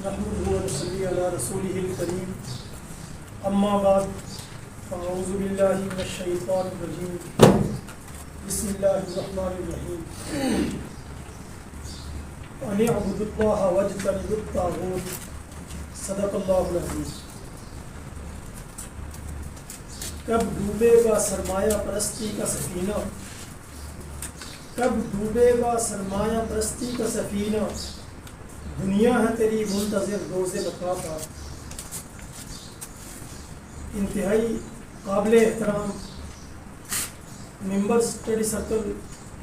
نحمده ونصلي على رسوله الكريم اما بعد فاعوذ بالله من الشيطان الرجيم بسم الله الرحمن الرحيم ان اعبدوا الله واجتنبوا الطاغوت صدق الله العظيم. کب ڈوبے گا سرمایہ پرستی کا سفینہ، کب ڈوبے گا سرمایہ پرستی کا سفینہ، دنیا ہے تیری منتظر روز بقا کا. انتہائی قابل احترام member study circle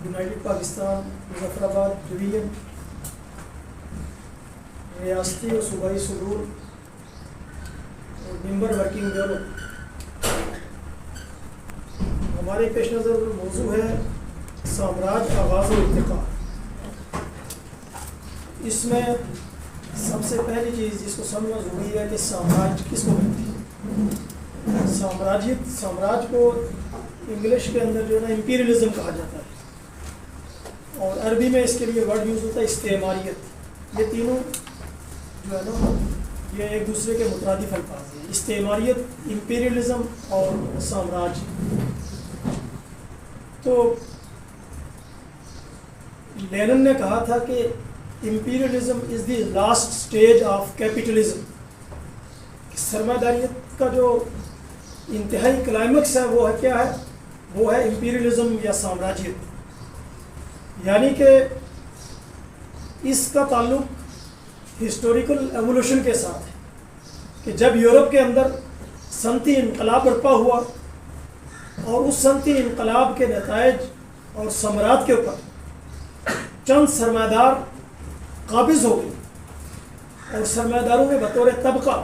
united Pakistan Muzaffarabad division, ریاستی اور صوبائی صدور اور ممبر ورکنگ بیورو، ہمارے پیش نظر موضوع ہے سامراج آغاز و ارتقاء. اس میں سب سے پہلی چیز جس کو سمجھنا ضروری ہے کہ سامراج کس کو کہتے ہیں. سامراج کو انگلش کے اندر جو ہے نا امپیریلزم کہا جاتا ہے، اور عربی میں اس کے لیے ورڈ یوز ہوتا ہے استعماریت. یہ تینوں جو ہے نا یہ ایک دوسرے کے مترادف الفاظ ہیں، استعماریت، امپیریلزم اور سامراج. تو لینن نے کہا تھا کہ imperialism is the last stage of capitalism. سرمایہ داریت کا جو انتہائی کلائمیکس ہے وہ ہے کیا ہے؟ وہ ہے امپیریلزم یا سامراجیت. یعنی کہ اس کا تعلق ہسٹوریکل ایوولوشن کے ساتھ ہے کہ جب یورپ کے اندر صنعتی انقلاب برپا ہوا اور اس صنعتی انقلاب کے نتائج اور ثمرات کے اوپر چند سرمایہ دار قابض ہو گئے اور سرمایہ داروں نے بطور طبقہ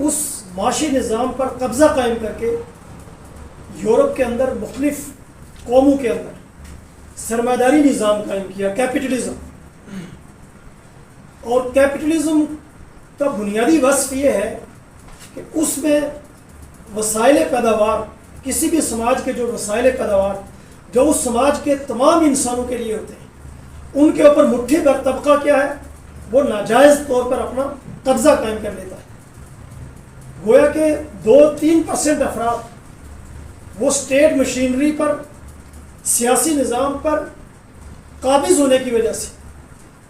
اس معاشی نظام پر قبضہ قائم کر کے یورپ کے اندر مختلف قوموں کے اندر سرمایہ داری نظام قائم کیا، کیپٹلزم. اور کیپٹلزم کا بنیادی وصف یہ ہے کہ اس میں وسائل پیداوار، کسی بھی سماج کے جو وسائل پیداوار جو اس سماج کے تمام انسانوں کے لیے ہوتے ہیں، ان کے اوپر مٹھی بھر طبقہ کیا ہے وہ ناجائز طور پر اپنا قبضہ قائم کر لیتا ہے. گویا کہ 2-3% افراد وہ اسٹیٹ مشینری پر، سیاسی نظام پر قابض ہونے کی وجہ سے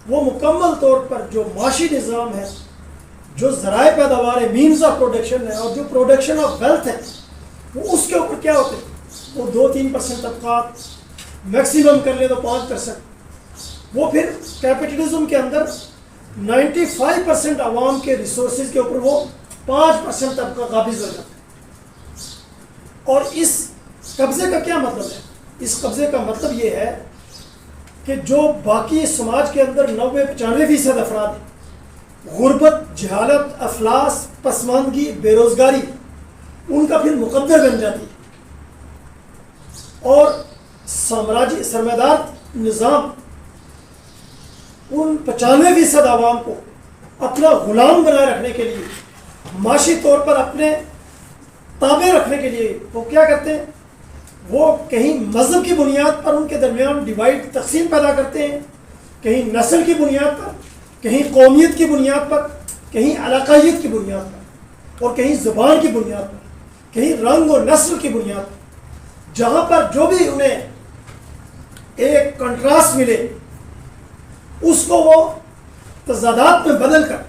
وہ مکمل طور پر جو معاشی نظام ہے، جو ذرائع پیداوار ہے، مینز آف پروڈکشن ہے، اور جو پروڈکشن آف ویلتھ ہے، وہ اس کے اوپر کیا ہوتے ہیں؟ وہ 2-3% طبقات، میکسیمم کر لے تو 5%. وہ پھر کیپٹلزم کے اندر 95% عوام کے ریسورسز کے اوپر وہ 5% طبقہ قابض ہو جاتا ہے. اور اس قبضے کا کیا مطلب ہے؟ اس قبضے کا مطلب یہ ہے کہ جو باقی سماج کے اندر 90-95% افراد ہیں، غربت، جہالت، افلاس، پسماندگی، بے روزگاری ان کا پھر مقدر بن جاتی ہے. اور سرمایہ دار نظام ان 95% عوام کو اپنا غلام بنائے رکھنے کے لیے، معاشی طور پر اپنے تابع رکھنے کے لیے وہ کیا کرتے ہیں؟ وہ کہیں مذہب کی بنیاد پر ان کے درمیان ڈیوائڈ، تقسیم پیدا کرتے ہیں، کہیں نسل کی بنیاد پر، کہیں قومیت کی بنیاد پر، کہیں علاقائیت کی بنیاد پر، اور کہیں زبان کی بنیاد پر، کہیں رنگ اور نسل کی بنیاد پر. جہاں پر جو بھی انہیں ایک کنٹراسٹ ملے اس کو وہ تضادات میں بدل کر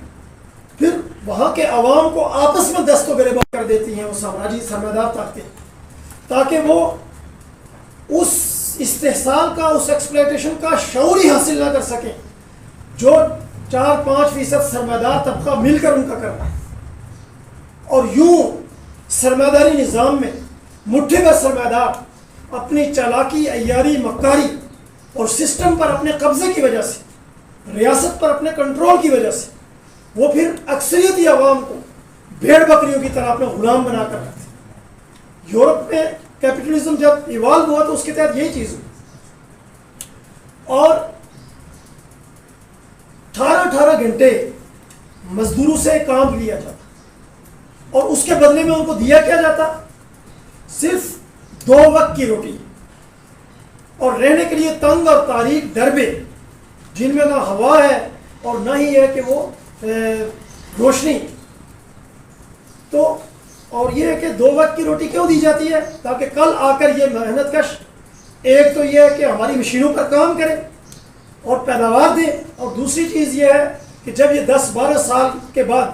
پھر وہاں کے عوام کو آپس میں دست و گریبان کر دیتی ہیں وہ سامراجی سرمایہ دار طاقتیں، تاکہ وہ اس استحصال کا، اس ایکسپلائٹیشن کا شعور ہی حاصل نہ کر سکیں جو 4-5% سرمایہ دار طبقہ مل کر ان کا کر رہا ہے. اور یوں سرمایہ داری نظام میں مٹھی بھر سرمایہ دار اپنی چالاکی، عیاری، مکاری اور سسٹم پر اپنے قبضے کی وجہ سے، ریاست پر اپنے کنٹرول کی وجہ سے وہ پھر اکثریتی عوام کو بھیڑ بکریوں کی طرح اپنا غلام بنا کر رکھتے. یورپ میں کیپٹلزم جب ایوالو ہوا تو اس کے تحت یہی چیز ہوئی، اور 18 گھنٹے مزدوروں سے کام لیا جاتا اور اس کے بدلے میں ان کو دیا کیا جاتا؟ صرف 2 وقت کی روٹی اور رہنے کے لیے تنگ اور تاریک ڈربے جن میں نہ ہوا ہے اور نہ ہی ہے کہ وہ روشنی. تو اور یہ ہے کہ 2 وقت کی روٹی کیوں دی جاتی ہے؟ تاکہ کل آ کر یہ محنت کش ایک تو یہ ہے کہ ہماری مشینوں پر کام کرے اور پیداوار دے، اور دوسری چیز یہ ہے کہ جب یہ 10-12 سال کے بعد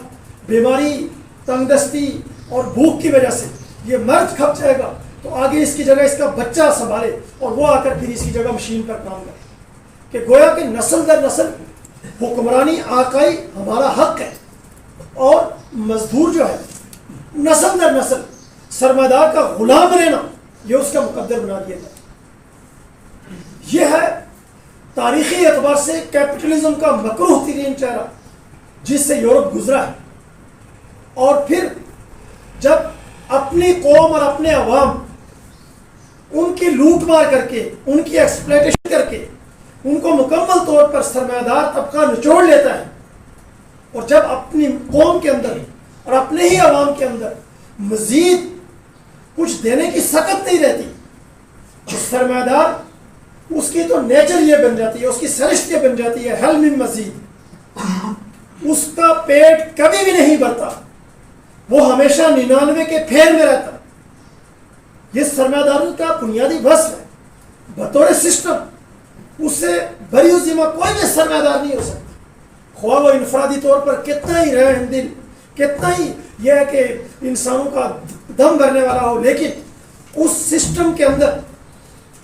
بیماری، تنگ دستی اور بھوک کی وجہ سے یہ مرد کھپ جائے گا تو آگے اس کی جگہ اس کا بچہ سنبھالے اور وہ آ کر پھر اس کی جگہ مشین پر کام کرے. کہ گویا کہ نسل در نسل حکمرانی آقائی ہمارا حق ہے، اور مزدور جو ہے نسل در نسل سرمایہ کا غلام رہنا یہ اس کا مقدر بنا دیا جائے. یہ ہے تاریخی اعتبار سے کیپٹلزم کا مکروہ ترین چہرہ جس سے یورپ گزرا ہے. اور پھر جب اپنی قوم اور اپنے عوام ان کی لوٹ مار کر کے، ان کی ایکسپلائٹیشن کر کے ان کو مکمل طور پر سرمایہ دار طبقہ نچوڑ لیتا ہے، اور جب اپنی قوم کے اندر اور اپنے ہی عوام کے اندر مزید کچھ دینے کی سخت نہیں رہتی، تو سرمایہ دار اس کی تو نیچر یہ بن جاتی ہے، اس کی سرشت یہ بن جاتی ہے حل من مزید. اس کا پیٹ کبھی بھی نہیں بھرتا، وہ ہمیشہ 99 کے پھیر میں رہتا. یہ سرمایہ داروں کا بنیادی وصف ہے. بطور سسٹم اس سے بری ذمہ کوئی بھی سرمایہ دار نہیں ہو سکتا، خواہ وہ انفرادی طور پر کتنا ہی رحم دل، کتنا ہی یہ ہے کہ انسانوں کا دم بھرنے والا ہو، لیکن اس سسٹم کے اندر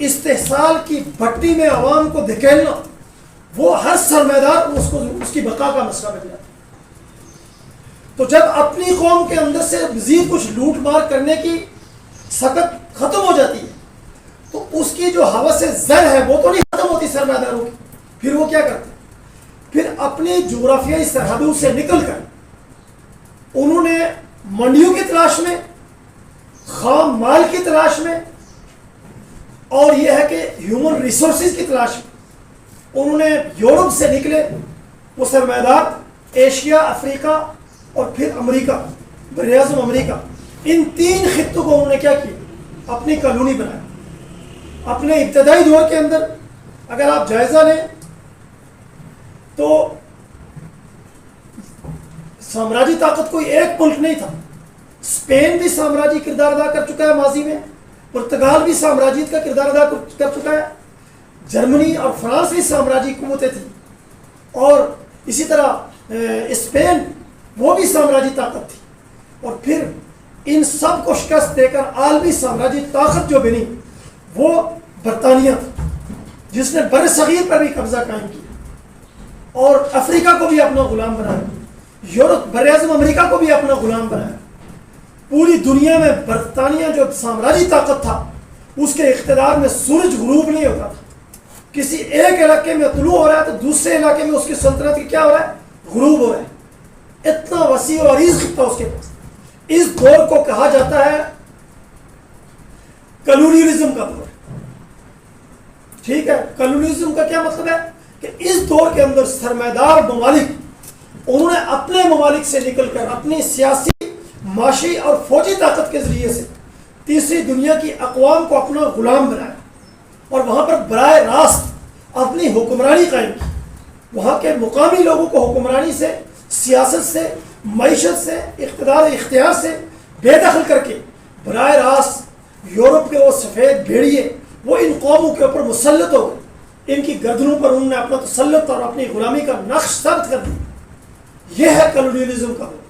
استحصال کی بھٹی میں عوام کو دھکیلنا، وہ ہر سرمایہ دار اس کی بقا کا مسئلہ بن جاتا ہے. تو جب اپنی قوم کے اندر سے مزید کچھ لوٹ مار کرنے کی سخت ختم ہو جاتی ہے تو اس کی جو ہوس زر ہے وہ تو نہیں ختم ہوتی سرمایہ داروں کی. پھر وہ کیا کرتے ہیں؟ پھر اپنی جغرافیائی سرحدوں سے نکل کر انہوں نے منڈیوں کی تلاش میں، خام مال کی تلاش میں، اور یہ ہے کہ ہیومن ریسورسز کی تلاش میں انہوں نے یورپ سے نکلے وہ سرمایہ دار، ایشیا، افریقہ اور پھر امریکہ، براعظم امریکہ، ان 3 خطوں کو انہوں نے کیا کیا؟ اپنی کالونی بنایا. اپنے ابتدائی دور کے اندر اگر آپ جائزہ لیں تو سامراجی طاقت کوئی ایک ملک نہیں تھا. اسپین بھی سامراجی کردار ادا کر چکا ہے ماضی میں، پرتگال بھی سامراجیت کا کردار ادا کر چکا ہے، جرمنی اور فرانس بھی سامراجی قوتیں تھیں، اور اسی طرح اسپین وہ بھی سامراجی طاقت تھی. اور پھر ان سب کو شکست دے کر عالمی سامراجی طاقت جو بنی وہ برطانیہ تھا، جس نے بر صغیر پر بھی قبضہ قائم کیا اور افریقہ کو بھی اپنا غلام بنایا، یورپ براعظم امریکہ کو بھی اپنا غلام بنایا. پوری دنیا میں برطانیہ جو سامراجی طاقت تھا اس کے اقتدار میں سورج غروب نہیں ہوتا تھا. کسی ایک علاقے میں طلوع ہو رہا ہے تو دوسرے علاقے میں اس کی سلطنت کی کیا ہو رہا ہے؟ غروب ہو رہا ہے. اتنا وسیع و عریض خطہ اس کے پاس. اس دور کو کہا جاتا ہے کلونیلزم کا دور. ٹھیک ہے، کلونیلزم کا کیا مطلب ہے؟ کہ اس دور کے اندر سرمایہ دار ممالک انہوں نے اپنے ممالک سے نکل کر اپنی سیاسی، معاشی اور فوجی طاقت کے ذریعے سے تیسری دنیا کی اقوام کو اپنا غلام بنایا اور وہاں پر براہ راست اپنی حکمرانی قائم کی. وہاں کے مقامی لوگوں کو حکمرانی سے، سیاست سے، معیشت سے، اقتدار اختیار سے بے دخل کر کے براہ راست یورپ کے وہ سفید بھیڑیے وہ ان قوموں کے اوپر مسلط ہو گئے. ان کی گردنوں پر انہوں نے اپنا تسلط اور اپنی غلامی کا نقش ثابت کر دیا. یہ ہے کلونیلزم کا دور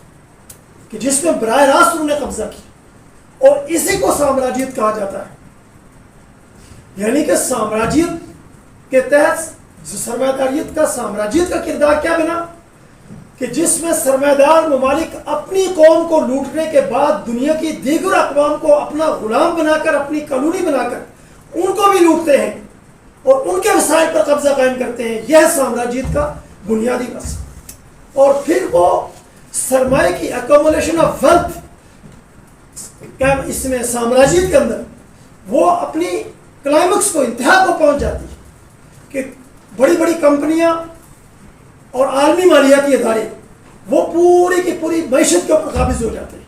کہ جس میں براہ راست انہوں نے قبضہ کیا، اور اسی کو سامراجیت کہا جاتا ہے. یعنی کہ سامراجیت کے تحت سرمایہ داریت کا سامراجیت کا کردار کیا بنا کہ جس میں سرمایہ دار ممالک اپنی قوم کو لوٹنے کے بعد دنیا کی دیگر اقوام کو اپنا غلام بنا کر، اپنی کالونی بنا کر ان کو بھی لوٹتے ہیں اور ان کے وسائل پر قبضہ قائم کرتے ہیں. یہ سامراجیت کا بنیادی مسئلہ. اور پھر وہ سرمایہ کی ایکومولیشن آف ویلتھ اس میں سامراجیت کے اندر وہ اپنی کلائمیکس کو، انتہا کو پہنچ جاتی ہے کہ بڑی بڑی کمپنیاں اور عالمی مالیاتی ادارے وہ پوری کی پوری معیشت کے اوپر قابض ہو جاتے ہیں.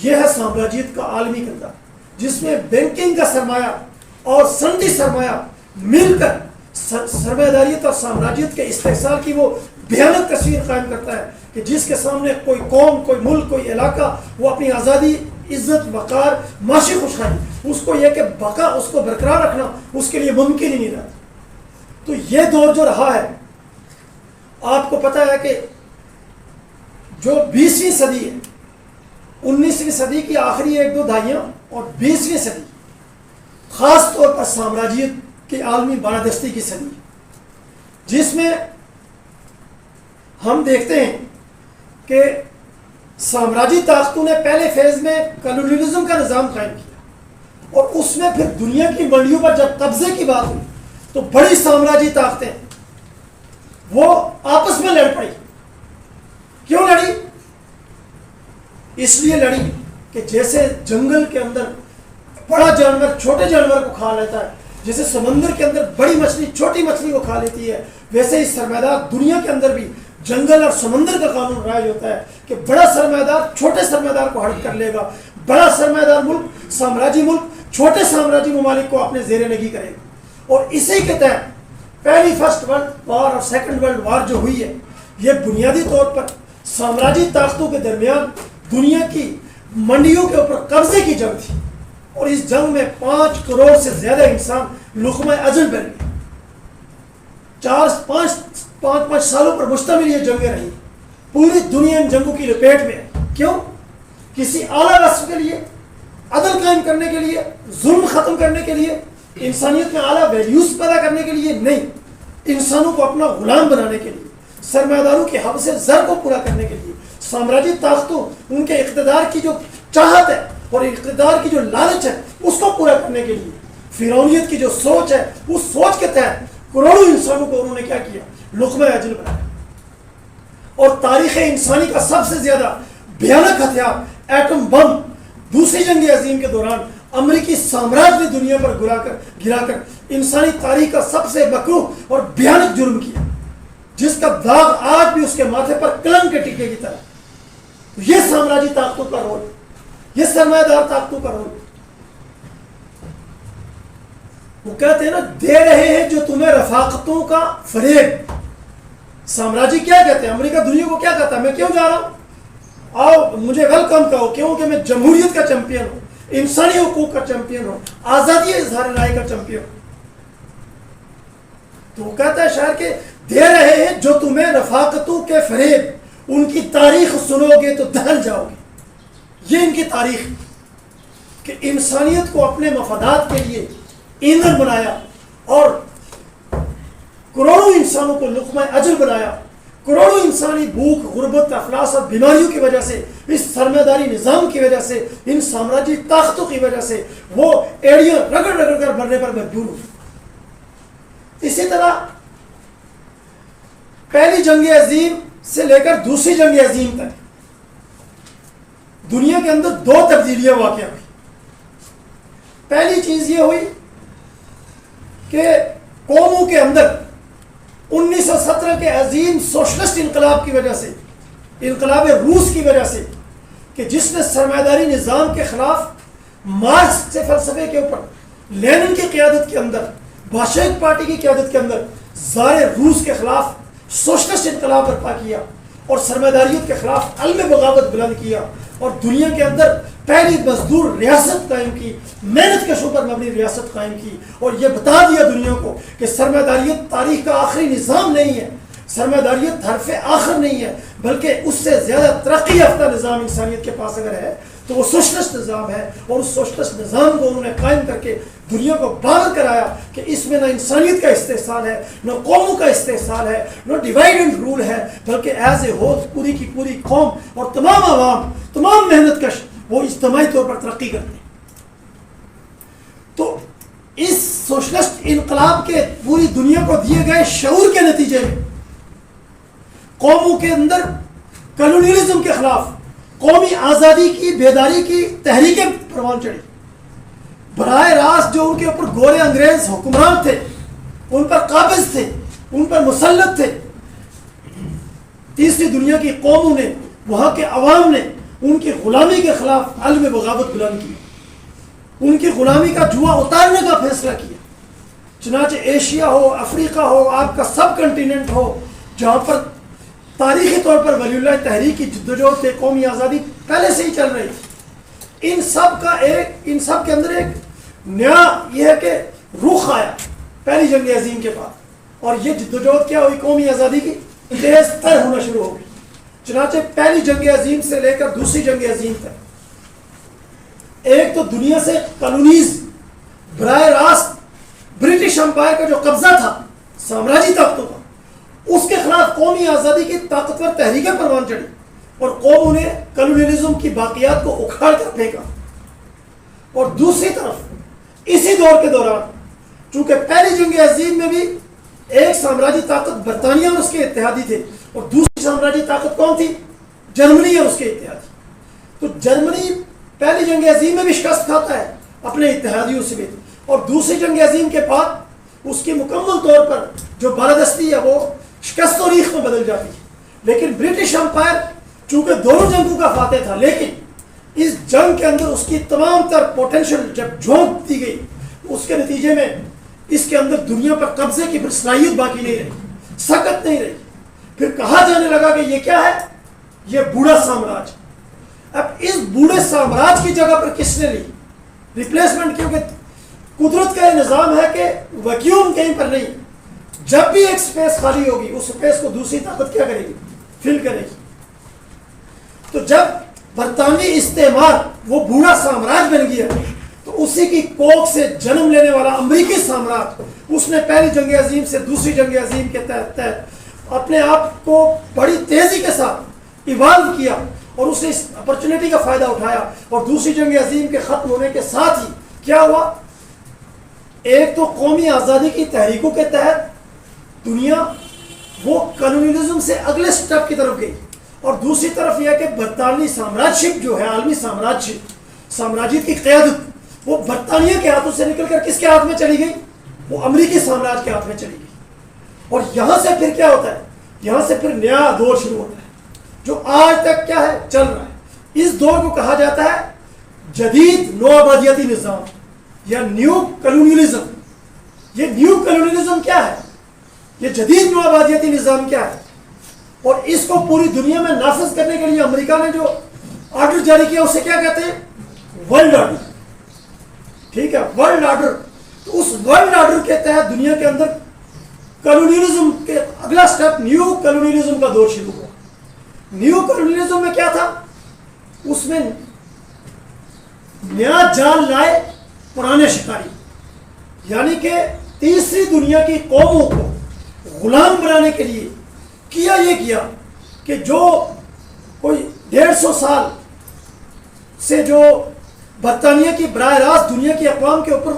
یہ ہے سامراجیت کا عالمی کردار جس میں بینکنگ کا سرمایہ اور صنعتی سرمایہ مل کر سرمایہ داریت اور سامراجیت کے استحصال کی وہ بھیانک تصویر قائم کرتا ہے کہ جس کے سامنے کوئی قوم، کوئی ملک، کوئی علاقہ وہ اپنی آزادی، عزت، وقار، معاشی خوشحالی، اس کو یہ کہ بقا، اس کو برقرار رکھنا اس کے لیے ممکن ہی نہیں رہتا۔ تو یہ دور جو رہا ہے، آپ کو پتہ ہے کہ جو 20ویں صدی ہے، 19ویں صدی کی آخری 1-2 دہائیاں اور 20ویں صدی خاص طور پر سامراجیت کی عالمی بالادستی کی صدی، جس میں ہم دیکھتے ہیں کہ سامراجی طاقتوں نے پہلے فیز میں کالونیلزم کا نظام قائم کیا، اور اس میں پھر دنیا کی منڈیوں پر جب قبضے کی بات ہوئی تو بڑی سامراجی طاقتیں وہ آپس میں لڑ پڑی۔ کیوں لڑی؟ اس لیے لڑی کہ جیسے جنگل کے اندر بڑا جانور چھوٹے جانور کو کھا لیتا ہے، جیسے سمندر کے اندر بڑی مچھلی چھوٹی مچھلی کو کھا لیتی ہے، ویسے ہی سرمایہ دنیا کے اندر بھی جنگل اور سمندر کا قانون رائج ہوتا ہے کہ بڑا سرمایہ دار چھوٹے سرمایہ دار کو ہڑپ کر لے گا، بڑا سرمایہ دار ملک، سامراجی ملک چھوٹے سامراجی ممالک کو اپنے زیر نگی کرے گا۔ اور اسی کے تحت پہلی فرسٹ ورلڈ وار اور سیکنڈ ورلڈ وار جو ہوئی ہے، یہ بنیادی طور پر سامراجی طاقتوں کے درمیان دنیا کی منڈیوں کے اوپر قبضے کی جنگ تھی، اور اس جنگ میں 5 کروڑ سے زیادہ انسان لقمہ اجل بن گئے۔ 4-5 سالوں پر مشتمل یہ جنگیں رہی، پوری دنیا ان جنگوں کی لپیٹ میں ہے۔ کیوں؟ کسی اعلیٰ رسم کے لیے، عدل قائم کرنے کے لیے، ظلم ختم کرنے کے لیے، انسانیت میں اعلیٰ ویلیوز پیدا کرنے کے لیے نہیں، انسانوں کو اپنا غلام بنانے کے لیے، سرمایہ داروں کے حوث زر کو پورا کرنے کے لیے، سامراجی طاقتوں ان کے اقتدار کی جو چاہت ہے اور اقتدار کی جو لالچ ہے اس کو پورا کرنے کے لیے، فرعونیت کی جو سوچ ہے اس سوچ کے تحت کروڑوں انسانوں کو انہوں نے کیا کیا؟ لقمہ اجل بنایا۔ اور تاریخ انسانی کا سب سے زیادہ بھیانک ہتھیار ایٹم بم دوسری جنگ عظیم کے دوران امریکی سامراج نے دنیا پر گرا کر انسانی تاریخ کا سب سے مکروہ اور بھیانک جرم کیا، جس کا داغ آج بھی اس کے ماتھے پر کلنگ کے ٹکے کی طرح۔ یہ سامراجی طاقتوں کا رول، یہ سرمایہ دار طاقتوں کا رول۔ وہ کہتے ہیں نا، دے رہے ہیں جو تمہیں رفاقتوں کا فریب۔ سامراجی کیا کہتے ہیں؟ امریکہ دنیا کو کیا کہتا ہے؟ میں کیوں جا رہا ہوں؟ آؤ مجھے ویلکم کہو، کیونکہ میں جمہوریت کا چیمپئن ہوں، انسانی حقوق کا چیمپئن ہوں، آزادی اظہار رائے کا چیمپئن ہوں۔ تو وہ کہتا ہے شاعر کہ دے رہے ہیں جو تمہیں رفاقتوں کے فریب، ان کی تاریخ سنو گے تو دہل جاؤ گے۔ یہ ان کی تاریخ کہ انسانیت کو اپنے مفادات کے لیے ایندھن بنایا اور کروڑوں انسانوں کو لقمہ اجل بنایا۔ کروڑوں انسانی بھوک، غربت، افلاس اور بیماریوں کی وجہ سے، اس سرمایہ داری نظام کی وجہ سے، ان سامراجی طاقتوں کی وجہ سے وہ ایڑیاں رگڑ رگڑ کر مرنے پر مجبور ہوئے۔ اسی طرح پہلی جنگ عظیم سے لے کر دوسری جنگ عظیم تک دنیا کے اندر 2 تبدیلیاں واقع ہوئی۔ پہلی چیز یہ ہوئی کہ قوموں کے اندر 1917 کے عظیم سوشلسٹ انقلاب کی وجہ سے، انقلاب روس کی وجہ سے، کہ جس نے سرمایہ داری نظام کے خلاف مارکس سے فلسفے کے اوپر، لینن کی قیادت کے اندر، باشیک پارٹی کی قیادت کے اندر زار روس کے خلاف سوشلسٹ انقلاب برپا کیا اور سرمایہ داریت کے خلاف علم بغاوت بلند کیا، اور دنیا کے اندر پہلی مزدور ریاست قائم کی، محنت کشوں پر مبنی ریاست قائم کی، اور یہ بتا دیا دنیا کو کہ سرمایہ داریت تاریخ کا آخری نظام نہیں ہے، سرمایہ داریت حرف آخر نہیں ہے، بلکہ اس سے زیادہ ترقی یافتہ نظام انسانیت کے پاس اگر ہے تو وہ سوشلسٹ نظام ہے، اور اس سوشلسٹ نظام کو انہوں نے قائم کر کے دنیا کو باور کرایا کہ اس میں نہ انسانیت کا استحصال ہے، نہ قوموں کا استحصال ہے، نہ ڈیوائڈ اینڈ رول ہے، بلکہ ایز اے ہول پوری کی پوری قوم اور تمام عوام، تمام محنت کش وہ اجتماعی طور پر ترقی کرتے ہیں۔ تو اس سوشلسٹ انقلاب کے پوری دنیا کو دیے گئے شعور کے نتیجے میں قوموں کے اندر کالونیلزم کے خلاف قومی آزادی کی، بیداری کی تحریکیں پروان چڑھی۔ براہ راست جو ان کے اوپر گورے انگریز حکمران تھے، ان پر قابض تھے، ان پر مسلط تھے، تیسری دنیا کی قوموں نے، وہاں کے عوام نے ان کی غلامی کے خلاف علم بغاوت بلند کی، ان کی غلامی کا جوا اتارنے کا فیصلہ کیا۔ چنانچہ ایشیا ہو، افریقہ ہو، آپ کا سب کنٹیننٹ ہو، جہاں پر تاریخی طور پر ولی اللہ تحریک کی جدوجہد قومی آزادی پہلے سے ہی چل رہی تھی. ان سب کے اندر ایک نیا یہ ہے کہ رخ آیا پہلی جنگ عظیم کے بعد, اور یہ جدوجہد کیا ہوئی, قومی آزادی کی تیز تر ہونا شروع ہو گئی. چنانچہ پہلی جنگ عظیم سے لے کر دوسری جنگ عظیم تک ایک تو دنیا سے کالونیز براہ راست برٹش امپائر کا جو قبضہ تھا سامراجی طاقتوں کا, اس کے خلاف قومی آزادی کی طاقتور تحریکیں پروان چڑھی اور قوموں نے کالونیلزم کی باقیات کو اکھاڑ کر پھینکا. اور دوسری طرف اسی دور کے دوران چونکہ پہلی جنگ عظیم میں بھی ایک سامراجی طاقت برطانیہ اور اس کے اتحادی تھے, اور دوسری سامراجی طاقت کون تھی؟ جرمنی اور اس کے اتحادی. تو جرمنی پہلی جنگ عظیم میں بھی شکست کھاتا ہے اپنے اتحادیوں سے بھی, اور دوسری جنگ عظیم کے بعد اس کی مکمل طور پر جو بالادستی ہے وہ شکست و ریخت میں بدل جاتی ہے. لیکن برٹش امپائر چونکہ دونوں جنگوں کا فاتح تھا, لیکن اس جنگ کے اندر اس کی تمام تر پوٹینشل جب جھونک دی گئی, اس کے نتیجے میں اس کے اندر دنیا پر قبضے کی صلاحیت باقی نہیں رہی, سکت نہیں رہی. پھر کہا جانے لگا کہ یہ کیا ہے, یہ بوڑھا سامراج. اب اس بوڑھے سامراج کی جگہ پر کس نے لی ریپلیسمنٹ؟ کیونکہ قدرت کا یہ نظام ہے کہ ویکیوم کہیں پر نہیں, جب بھی ایک سپیس خالی ہوگی اس سپیس کو دوسری طاقت کیا کرے گی؟ فل کرے گی. تو جب برطانوی استعمار وہ بوڑھا سامراج بن گیا تو اسی کی کوکھ سے جنم لینے والا امریکی سامراج, اس نے پہلی جنگ عظیم سے دوسری جنگ عظیم کے تحت اپنے آپ کو بڑی تیزی کے ساتھ ایوالو کیا, اور اس نے اس اپرچونٹی کا فائدہ اٹھایا. اور دوسری جنگ عظیم کے ختم ہونے کے ساتھ ہی کیا ہوا, ایک تو قومی آزادی کی تحریکوں کے تحت دنیا وہ کالونیلزم سے اگلے سٹیپ کی طرف گئی, اور دوسری طرف یہ کہ برطانوی سامراج شپ جو ہے, عالمی سامراج شپ, سامراجیت کی قیادت وہ برطانیہ کے ہاتھوں سے نکل کر کس کے ہاتھ میں چلی گئی؟ وہ امریکی سامراج کے ہاتھ میں چلی گئی. اور یہاں سے پھر کیا ہوتا ہے, یہاں سے پھر نیا دور شروع ہوتا ہے جو آج تک کیا ہے چل رہا ہے. اس دور کو کہا جاتا ہے جدید نو آبادیاتی نظام یا نیو کالونیلزم. یہ نیو کالونیلزم کیا ہے, یہ جدید نو آبادیاتی نظام کیا ہے, اور اس کو پوری دنیا میں نافذ کرنے کے لیے امریکہ نے جو آرڈر جاری کیا اسے کیا کہتے ہیں؟ World order. ٹھیک ہے, ورلڈ آرڈر. تو اس ورلڈ آرڈر کے تحت دنیا کے اندر کالونیلزم کے اگلا سٹیپ نیو کالونیلزم کا دور شروع ہوا. نیو کالونیلزم میں کیا تھا, اس میں نیا جال لائے پرانے شکاری, یعنی کہ تیسری دنیا کی قوموں کو غلام بنانے کے لیے یہ کیا کہ جو کوئی 150 سال سے جو برطانیہ کی براہ راست دنیا کی اقوام کے اوپر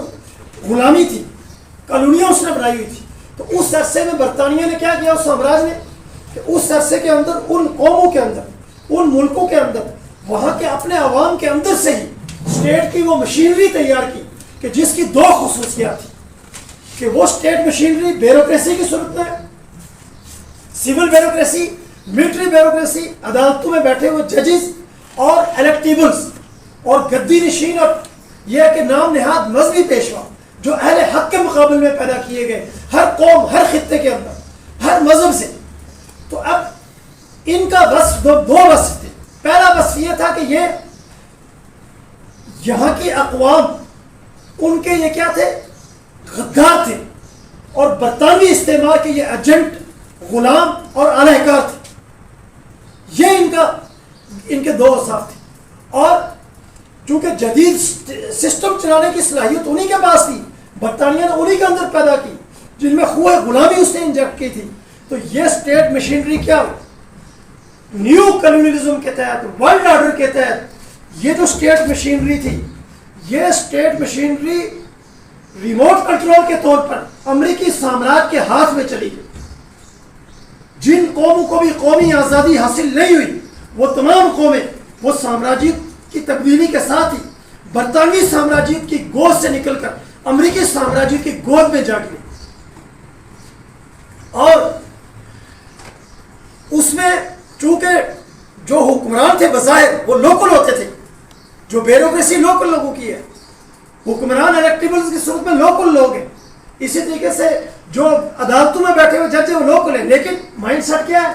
غلامی تھی, کالونیاں اس نے بنائی ہوئی تھی, تو اس عرصے میں برطانیہ نے کیا کیا, اس سامراج نے, کہ اس عرصے کے اندر ان قوموں کے اندر, ان ملکوں کے اندر, وہاں کے اپنے عوام کے اندر سے ہی اسٹیٹ کی وہ مشینری تیار کی کہ جس کی دو خصوصیات تھیں کہ وہ اسٹیٹ مشینری بیوروکریسی کی صورت میں, سول بیوروکریسی, ملٹری بیوروکریسی, عدالتوں میں بیٹھے ہوئے ججز اور الیکٹیبلز اور گدی نشین, اور یہ کہ نام نہاد مذہبی پیشوا جو اہل حق کے مقابل میں پیدا کیے گئے, ہر قوم, ہر خطے کے اندر, ہر مذہب سے. تو اب ان کا وصف دو وصف تھے. پہلا وصف یہ تھا کہ یہ یہاں کی اقوام ان کے یہ کیا تھے, غدار تھے, اور برطانوی استعمار کے یہ ایجنٹ, غلام اور اعلی کار تھے. یہ ان کے دو اوصاف تھے. اور چونکہ جدید سسٹم چلانے کی صلاحیت انہی کے پاس تھی, برطانیہ نے انہی کے اندر پیدا کی جن میں خوہ غلامی اس نے انجیکٹ کی تھی. تو یہ اسٹیٹ مشینری کیا نیو کالونیلزم کے تحت, ورلڈ آرڈر کے تحت یہ جو اسٹیٹ مشینری تھی, یہ اسٹیٹ مشینری ریموٹ کنٹرول کے طور پر امریکی سامراج کے ہاتھ میں چلی گئی. جن قوموں کو بھی قومی آزادی حاصل نہیں ہوئی وہ تمام قومیں وہ سامراجیت کی تبدیلی کے ساتھ ہی برطانوی سامراجیت کی گود سے نکل کر امریکی سامراجیت کی گود میں جا گئی. اور اس میں چونکہ جو حکمران تھے بظاہر وہ لوکل ہوتے تھے, جو بیوروکریسی لوکل لوگوں کی ہے, حکمران الیکٹیبلز کی صورت میں لوکل لوگ ہیں, اسی طریقے سے جو عدالتوں میں بیٹھے ہوئے جج ہیں وہ لوکل ہیں, لیکن مائنڈ سیٹ کیا ہے,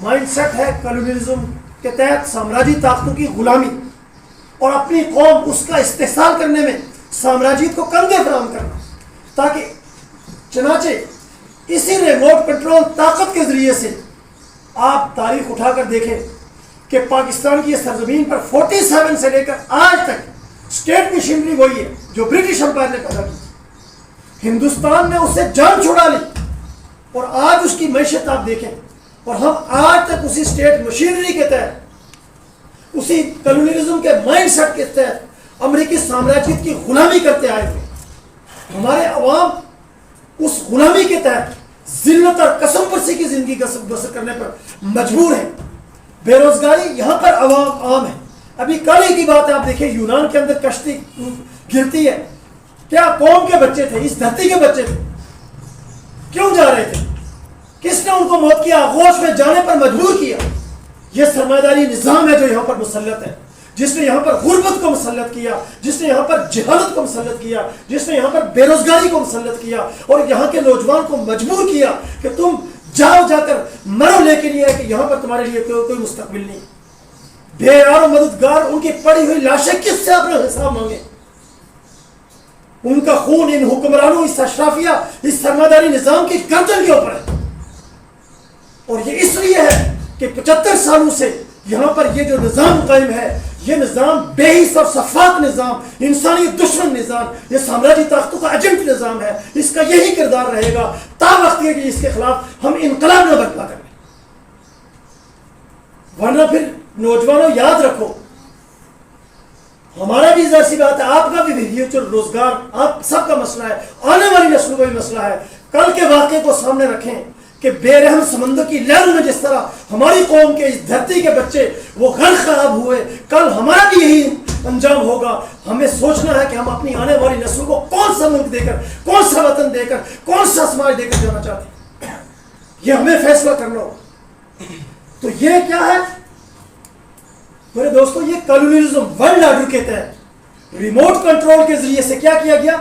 مائنڈ سیٹ ہے کلونیلزم کے تحت سامراجی طاقتوں کی غلامی اور اپنی قوم اس کا استحصال کرنے میں سامراجیت کو کندھے فراہم کرنا، تاکہ چنانچہ اسی ریموٹ کنٹرول طاقت کے ذریعے سے آپ تاریخ اٹھا کر دیکھیں کہ پاکستان کی سرزمین پر 47 سے لے کر آج تک اسٹیٹ مشینری وہی ہے جو برٹش امپائر نے پیدا کی، ہندوستان نے اس سے جان چھڑا لی اور آج اس کی معیشت آپ دیکھیں، اور ہم آج تک اسی اسٹیٹ مشینری کے تحت، اسی کلونیلزم کے مائنڈ سیٹ کے تحت امریکی سامراجیت کی غلامی کرتے آئے تھے۔ ہمارے عوام اس غلامی کے تحت ذلت اور قسم پرسی کی زندگی بسر کرنے پر مجبور ہیں۔ بے روزگاری یہاں پر عام ہے۔ ابھی کل ہی کی بات ہے، آپ دیکھیں یونان کے اندر کشتی گرتی ہے، کیا قوم کے بچے تھے، اس دھرتی کے بچے تھے، کیوں جا رہے تھے؟ کس نے ان کو موت کی آغوش میں جانے پر مجبور کیا؟ یہ سرمایہ داری نظام ہے جو یہاں پر مسلط ہے، جس نے یہاں پر غربت کو مسلط کیا، جس نے یہاں پر جہالت کو مسلط کیا، جس نے یہاں پر بے روزگاری کو مسلط کیا، اور یہاں کے نوجوان کو مجبور کیا کہ تم جاؤ، جا کر مرو، لیکن یہ ہے کہ یہاں پر تمہارے لیے کوئی مستقبل نہیں۔ بے یار و مددگار، ان کی پڑی ہوئی لاشیں کس سے اپنا حساب مانگے؟ ان کا خون ان حکمرانوں، اس اشرافیہ، اس سرمایہ داری نظام کی گردن کے اوپر ہے، اور یہ اس لیے ہے کہ 75 سالوں سے یہاں پر یہ جو نظام قائم ہے، یہ نظام بے حس اور شفاف نظام، انسانی دشمن نظام، یہ سامراجی طاقتوں کا ایجنٹ نظام ہے۔ اس کا یہی کردار رہے گا تا وقت یہ کہ اس کے خلاف ہم انقلاب نہ برپا کریں، ورنہ پھر نوجوانوں یاد رکھو، ہمارا بھی ظاہر سی بات ہے، آپ کا بھی فیوچر روزگار آپ سب کا مسئلہ ہے، آنے والی نسلوں کا بھی مسئلہ ہے۔ کل کے واقعے کو سامنے رکھیں کہ بے رحم سمندر کی لہروں میں جس طرح ہماری قوم کے اس دھرتی کے بچے وہ غرق خراب ہوئے، کل ہمارا بھی یہی انجام ہوگا۔ ہمیں سوچنا ہے کہ ہم اپنی آنے والی نسلوں کو کون سا ملک دے کر، کون سا وطن دے کر، کون سا سماج دے کر جانا چاہتے ہیں، یہ ہمیں فیصلہ کرنا ہوگا۔ تو یہ کیا ہے میرے دوستو؟ یہ کلونیلزم ورلڈ آرڈر کے تحت ریموٹ کنٹرول کے ذریعے سے کیا کیا گیا؟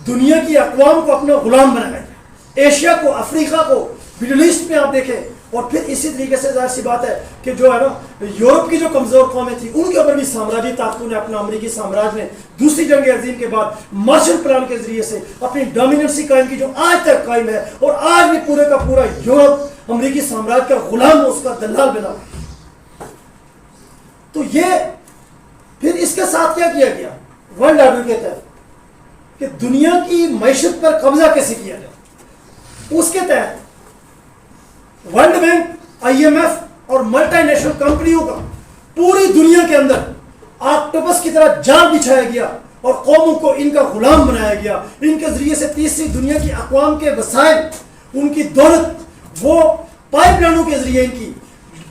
دنیا کی اقوام کو اپنا غلام بنایا گیا، ایشیا کو، افریقہ کو، مڈل ایسٹ میں آپ دیکھیں، اور پھر اسی طریقے سے ظاہر سی بات ہے کہ جو ہے نا یورپ کی جو کمزور قومیں تھیں ان کے اوپر بھی سامراجی طاقتوں نے، اپنا امریکی سامراج نے دوسری جنگ عظیم کے بعد مارشل پلان کے ذریعے سے اپنی ڈومیننسی قائم کی، جو آج تک قائم ہے، اور آج بھی پورے کا پورا یورپ امریکی سامراج کا غلام، اس کا دلال بنا۔ تو یہ پھر اس کے ساتھ کیا کیا گیا ورلڈ آرڈر کے تحت کہ دنیا کی معیشت پر قبضہ کیسے کیا جائے؟ اس کے تحت world bank, I M F اور ملٹی نیشنل کمپنیوں کا پوری دنیا کے اندر آکٹوپس کی طرح جال بچھایا گیا اور قوموں کو ان کا غلام بنایا گیا۔ ان کے ذریعے سے تیسری دنیا کی اقوام کے وسائل، ان کی دولت، وہ پائپ لائنوں کے ذریعے ان کی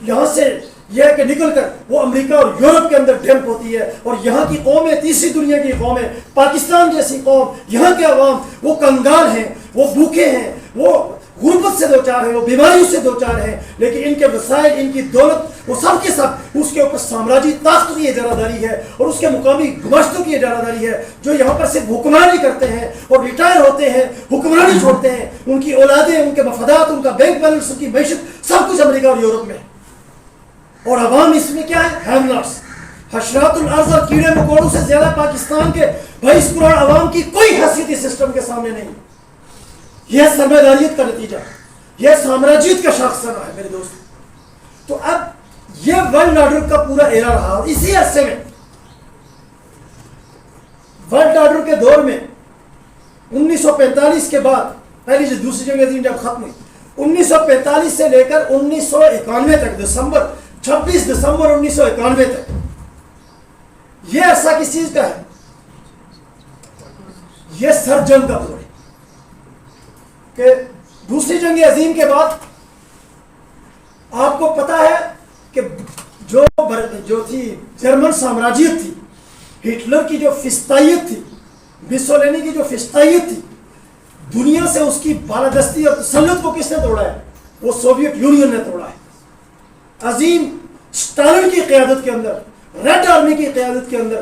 یہاں سے یہ ہے کہ نکل کر وہ امریکہ اور یورپ کے اندر ڈمپ ہوتی ہے، اور یہاں کی قومیں، تیسری دنیا کی قومیں، پاکستان جیسی قوم، یہاں کے عوام وہ کنگال ہیں، وہ بھوکے ہیں، وہ غربت سے دوچار ہیں، وہ بیماریوں سے دوچار ہیں، لیکن ان کے وسائل، ان کی دولت، وہ سب کے سب اس کے اوپر سامراجی طاقتوں کی اجارہ داری ہے، اور اس کے مقامی گماشتوں کی اجارہ داری ہے، جو یہاں پر صرف حکمرانی کرتے ہیں اور ریٹائر ہوتے ہیں، حکمرانی چھوڑتے ہیں، ان کی اولادیں، ان کے مفادات، ان کا بینک بیلنس، ان کی معیشت، سب کچھ امریکہ اور یورپ میں ہے، اور عوام اس میں کیا ہے؟ ہیملرس، حشرات الارض اور کیڑے مکوڑوں سے زیادہ پاکستان کے بھائی اس قرآن عوام کی کوئی حیثیت اس سسٹم کے سامنے نہیں۔ یہ سرمایہ داریت کا نتیجہ، یہ سامراجیت کا شاخسانہ ہے میرے دوست۔ تو اب یہ ورلڈ آرڈر کا پورا ایرا رہا، اور اسی عرصے میں ورلڈ آرڈر کے دور میں 1945 کے بعد، پہلی جو دوسری جنگ عظیم جب ختم ہوئی، 1945 سے لے کر 1991 تک، 26 دسمبر 1991 تک، یہ عرصہ کس چیز کا ہے؟ یہ سر جنگ کا دور ہے کہ دوسری جنگ عظیم کے بعد آپ کو پتا ہے کہ جو تھی جرمن سامراجیت تھی، ہٹلر کی جو فسطائیت تھی، مسولینی کی جو فسطائیت تھی، دنیا سے اس کی بالادستی اور تسلط کو کس نے توڑا ہے؟ وہ سوویت یونین نے توڑا ہے۔ عظیم اسٹالن کی قیادت کے اندر، ریڈ آرمی کی قیادت کے اندر،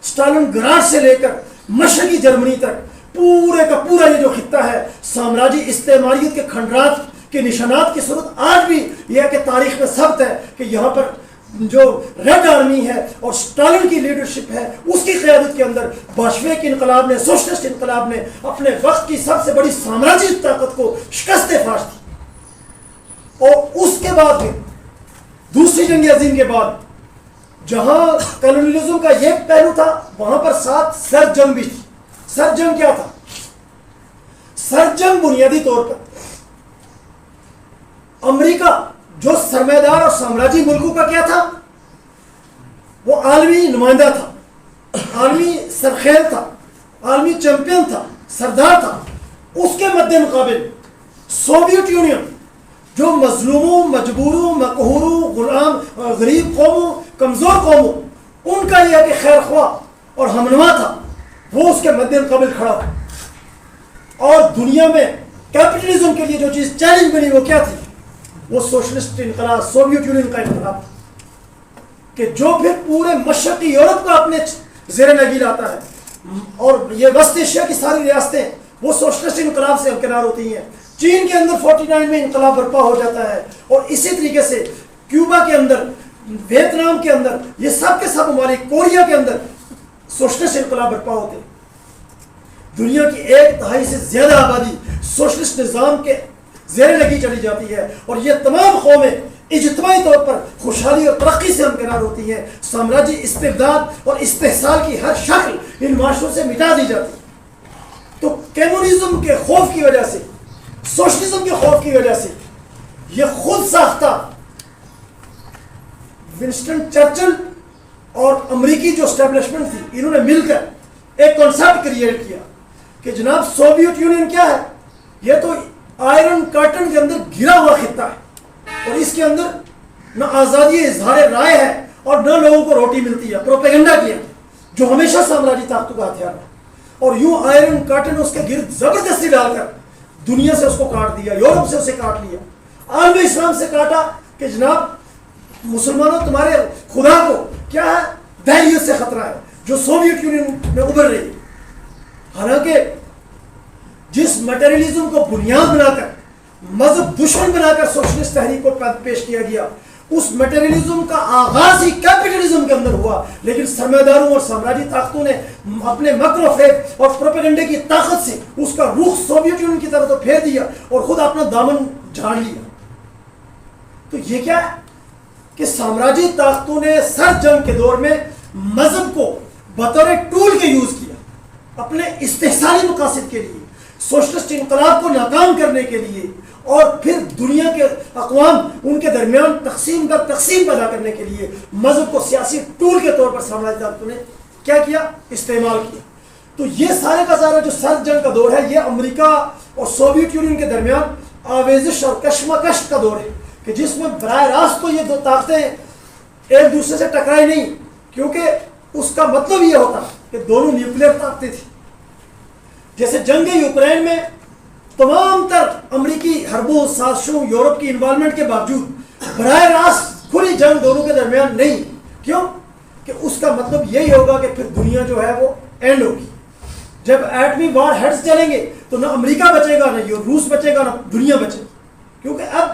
اسٹالن گراڈ سے لے کر مشرقی جرمنی تک پورے کا پورا یہ جو خطہ ہے، سامراجی استعماریت کے کھنڈرات کے نشانات کی صورت آج بھی یہ ہے کہ تاریخ میں ثبت ہے کہ یہاں پر جو ریڈ آرمی ہے اور اسٹالن کی لیڈرشپ ہے اس کی قیادت کے اندر باشویک انقلاب نے، سوشلسٹ انقلاب نے اپنے وقت کی سب سے بڑی سامراجی طاقت کو شکست فاش دی۔ اور اس کے بعد بھی دوسری جنگ عظیم کے بعد جہاں کلونیلزم کا یہ پہلو تھا، وہاں پر ساتھ سرد جنگ بھی تھی۔ سرد جنگ کیا تھا؟ سرد جنگ بنیادی طور پر امریکہ جو سرمایہ اور سامراجی ملکوں کا کیا تھا، وہ عالمی نمائندہ تھا، عالمی سرخیل تھا، عالمی چیمپئن تھا، سردار تھا۔ اس کے مد مقابل سوویت یونین جو مظلوموں، مجبوروں، مقہوروں، غلام، غریب قوموں، کمزور قوموں، ان کا یہ ہے کہ خیر خواہ اور ہمنوا تھا، وہ اس کے مد مقابل کھڑا تھا۔ اور دنیا میں کیپٹلزم کے لیے جو چیز چیلنج بنی وہ کیا تھی؟ وہ سوشلسٹ انقلاب، سوویت یونین کا انقلاب تھا، کہ جو پھر پورے مشرقی یورپ کو اپنے زیر نگی لاتا ہے، اور یہ وسط ایشیا کی ساری ریاستیں وہ سوشلسٹ انقلاب سے ہمکنار ہوتی ہیں۔ چین کے اندر 49 میں انقلاب برپا ہو جاتا ہے، اور اسی طریقے سے کیوبا کے اندر، ویتنام کے اندر، یہ سب کے سب ممالک، کوریا کے اندر سوشلسٹ انقلاب برپا ہوتے ہیں۔ دنیا کی 1/3 سے زیادہ آبادی سوشلسٹ نظام کے زیر لگی چلی جاتی ہے، اور یہ تمام قومیں اجتماعی طور پر خوشحالی اور ترقی سے ہمکنار ہوتی ہیں۔ سامراجی استبداد اور استحصال کی ہر شکل ان معاشروں سے مٹا دی جاتی ہے۔ تو کمیونزم کے خوف کی وجہ سے، سوشلزم کے خوف کی وجہ سے، یہ خود ساختہ ونسٹن چرچل اور امریکی جو اسٹیبلشمنٹ تھی، انہوں نے مل کر ایک کانسیپٹ کریٹ کیا کہ جناب سوویت یونین کیا ہے؟ یہ تو آئرن کرٹن کے اندر گھرا ہوا خطہ ہے، اور اس کے اندر نہ آزادی اظہار رائے ہے اور نہ لوگوں کو روٹی ملتی ہے۔ پروپیگنڈا کیا جو ہمیشہ سامراجی طاقتوں کا ہتھیار ہے، اور یوں آئرن کرٹن اس کے گرد زبردستی ڈال کر دنیا سے اس کو کاٹ دیا، یورپ سے اسے کاٹ لیا، عالم اسلام سے کاٹا کہ جناب مسلمانوں تمہارے خدا کو کیا ہے؟ دہریت سے خطرہ ہے جو سوویت یونین میں ابھر رہی ہے۔ حالانکہ جس مٹیریلزم کو بنیاد بنا کر، مذہب دشمن بنا کر سوشلسٹ تحریک کو پیش کیا گیا، اس مٹیریلزم کا آغاز ہی کیپٹلزم کے اندر ہوا، لیکن سرمایہ داروں اور سامراجی طاقتوں نے اپنے مکر و فریب اور پروپیگنڈے کی طاقت سے اس کا رخ سوویت یونین کی طرف تو پھیر دیا اور خود اپنا دامن جھاڑ لیا۔ تو یہ کیا ہے کہ سامراجی طاقتوں نے سرد جنگ کے دور میں مذہب کو بطور ٹول کے یوز کیا، اپنے استحصالی مقاصد کے لیے، سوشلسٹ انقلاب کو ناکام کرنے کے لیے، اور پھر دنیا کے اقوام ان کے درمیان تقسیم پیدا کرنے کے لیے مذہب کو سیاسی ٹول کے طور پر سامراجی طاقتوں نے کیا استعمال کیا۔ تو یہ سارے کا سارا جو سرد جنگ کا دور ہے، یہ امریکہ اور سوویت یونین کے درمیان آویزش اور کشمکش کا دور ہے، کہ جس میں براہ راست تو یہ دو طاقتیں ایک دوسرے سے ٹکرائی نہیں، کیونکہ اس کا مطلب یہ ہوتا کہ دونوں نیوکلیر طاقتیں تھیں۔ جیسے جنگ یوکرین میں تمام تر امریکی حربوں، سازشوں، یورپ کی انوالومنٹ کے باوجود براہ راست کھلی جنگ دونوں کے درمیان نہیں۔ کیوں؟ کہ اس کا مطلب یہی ہوگا کہ پھر دنیا جو ہے وہ اینڈ ہوگی۔ جب ایٹمی وار ہیڈز چلیں گے تو نہ امریکہ بچے گا، نہ روس بچے گا، نہ دنیا بچے گا، کیونکہ اب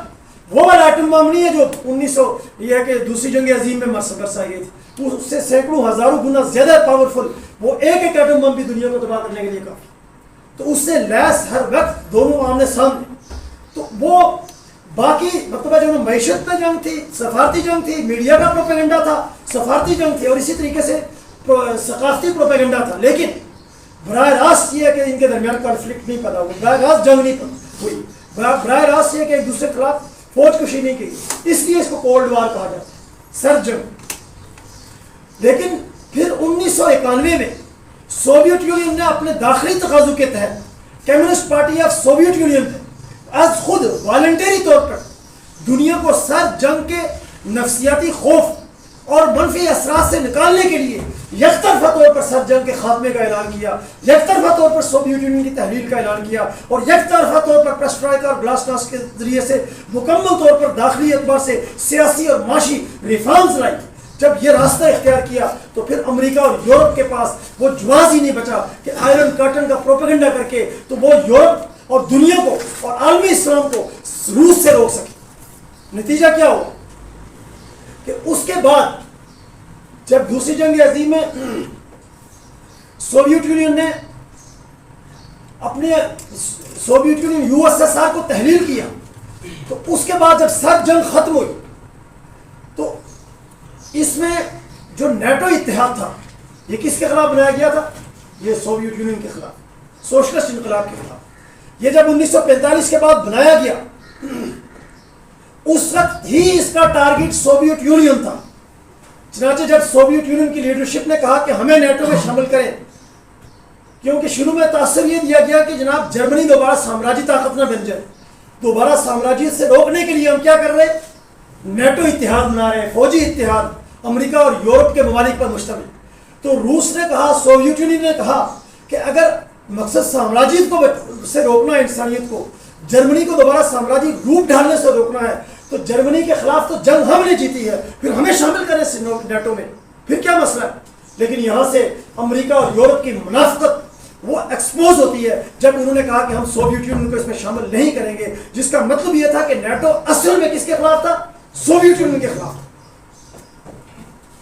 وہ والا ایٹم بم نہیں ہے جو 1900 یہ ہے کہ دوسری جنگ عظیم میں برسائی گئی تھی، اس سے سینکڑوں ہزاروں گنا زیادہ پاورفل وہ ایک ایٹم بم بھی دنیا کو تباہ کرنے کے لیے کافی، تو اس سے لیس ہر وقت دونوں آمنے سامنے۔ تو وہ باقی مطلب جو معیشت میں جنگ تھی، سفارتی جنگ تھی، میڈیا کا پروپیگنڈا تھا، سفارتی جنگ تھی، اور اسی طریقے سے ثقافتی پروپیگنڈا تھا، لیکن براہ راست یہ ہے کہ ان کے درمیان کنفلکٹ نہیں پیدا ہوئی، براہ راست جنگ نہیں ہوئی، براہ راست یہ کہ ایک دوسرے کے خلاف فوج کشی نہیں کی، اس لیے اس کو کولڈ وار کہا جاتا ہے، سرد جنگ۔ لیکن پھر 1991 میں سوویت یونین نے اپنے داخلی تقاضوں کے تحت communist party of Soviet union is خود والنٹری طور پر دنیا کو سرد جنگ کے نفسیاتی خوف اور منفی اثرات سے نکالنے کے لیے یک طرفہ طور پر سرد جنگ کے خاتمے کا اعلان کیا، یک طرفہ طور پر سوویت یونین کی تحلیل کا اعلان کیا، اور یک طرفہ طور پر پیسٹرائکا اور گلاسنوست کے ذریعے سے مکمل طور پر داخلی اعتبار سے سیاسی اور معاشی ریفارمز لائی۔ جب یہ راستہ اختیار کیا تو پھر امریکہ اور یورپ کے پاس وہ جواز ہی نہیں بچا کہ آئرن کرٹن کا پروپیگنڈا کر کے تو وہ یورپ اور دنیا کو اور عالمی اسلام کو روس سے روک سکے۔ نتیجہ کیا ہوا کہ اس کے بعد جب دوسری جنگ عظیم میں سوویت یونین نے اپنے سوویت یونین USSR کو تحلیل کیا، تو اس کے بعد جب سرد جنگ ختم ہوئی تو اس میں جو نیٹو اتحاد تھا یہ کس کے خلاف بنایا گیا تھا؟ یہ سوویت یونین کے خلاف، سوشلسٹ انقلاب کے خلاف۔ یہ جب 1945 کے بعد بنایا گیا اس وقت ہی اس کا ٹارگٹ سوویت یونین تھا۔ چنانچہ جب سوویت یونین کی لیڈرشپ نے کہا کہ ہمیں نیٹو میں شامل کریں، کیونکہ شروع میں تاثر یہ دیا گیا کہ جناب جرمنی دوبارہ سامراجی طاقت نہ بن جائے، دوبارہ سامراجیت سے روکنے کے لیے ہم کیا کر رہے ہیں؟ نیٹو اتحاد بنا رہے ہیں، فوجی اتحاد امریکہ اور یورپ کے ممالک پر مشتمل۔ تو روس نے کہا، سوویت یونین نے کہا کہ اگر مقصد سامراجیت کو سے روکنا ہے، انسانیت کو، جرمنی کو دوبارہ سامراجی روپ ڈھالنے سے روکنا ہے، تو جرمنی کے خلاف تو جنگ ہم نے جیتی ہے، پھر ہمیں شامل کریں نیٹو میں، پھر کیا مسئلہ ہے؟ لیکن یہاں سے امریکہ اور یورپ کی منافقت وہ ایکسپوز ہوتی ہے جب انہوں نے کہا کہ ہم سوویت یونین کو اس میں شامل نہیں کریں گے، جس کا مطلب یہ تھا کہ نیٹو اصل میں کس کے خلاف تھا؟ سوویت یونین کے خلاف۔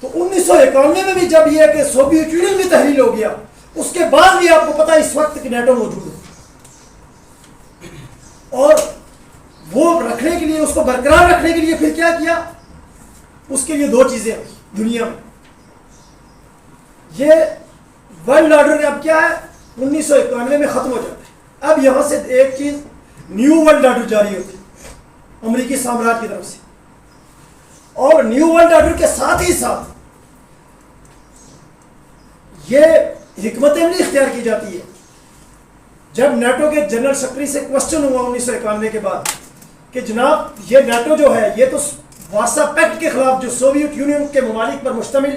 تو 1991 میں بھی جب یہ ہے کہ سوویت یونین بھی تحلیل ہو گیا، اس کے بعد بھی آپ کو پتا اس وقت کہ نیٹو موجود ہے، اور وہ رکھنے کے لیے، اس کو برقرار رکھنے کے لیے پھر کیا کیا؟ اس کے لیے دو چیزیں دنیا میں، یہ ورلڈ آرڈر اب کیا ہے 1991 میں ختم ہو جاتا ہے۔ اب یہاں سے ایک چیز نیو ورلڈ آرڈر جاری ہوتی ہے امریکی سامراج کی طرف سے، اور نیو ورلڈ آرڈر کے ساتھ ہی ساتھ یہ حکمت عملی اختیار کی جاتی ہے۔ جب نیٹو کے جنرل سیکرٹری سے کوشچن ہوا 1991 کے بعد کہ جناب یہ نیٹو جو ہے یہ تو وارسا پیکٹ کے خلاف، جو سوویت یونین کے ممالک پر مشتمل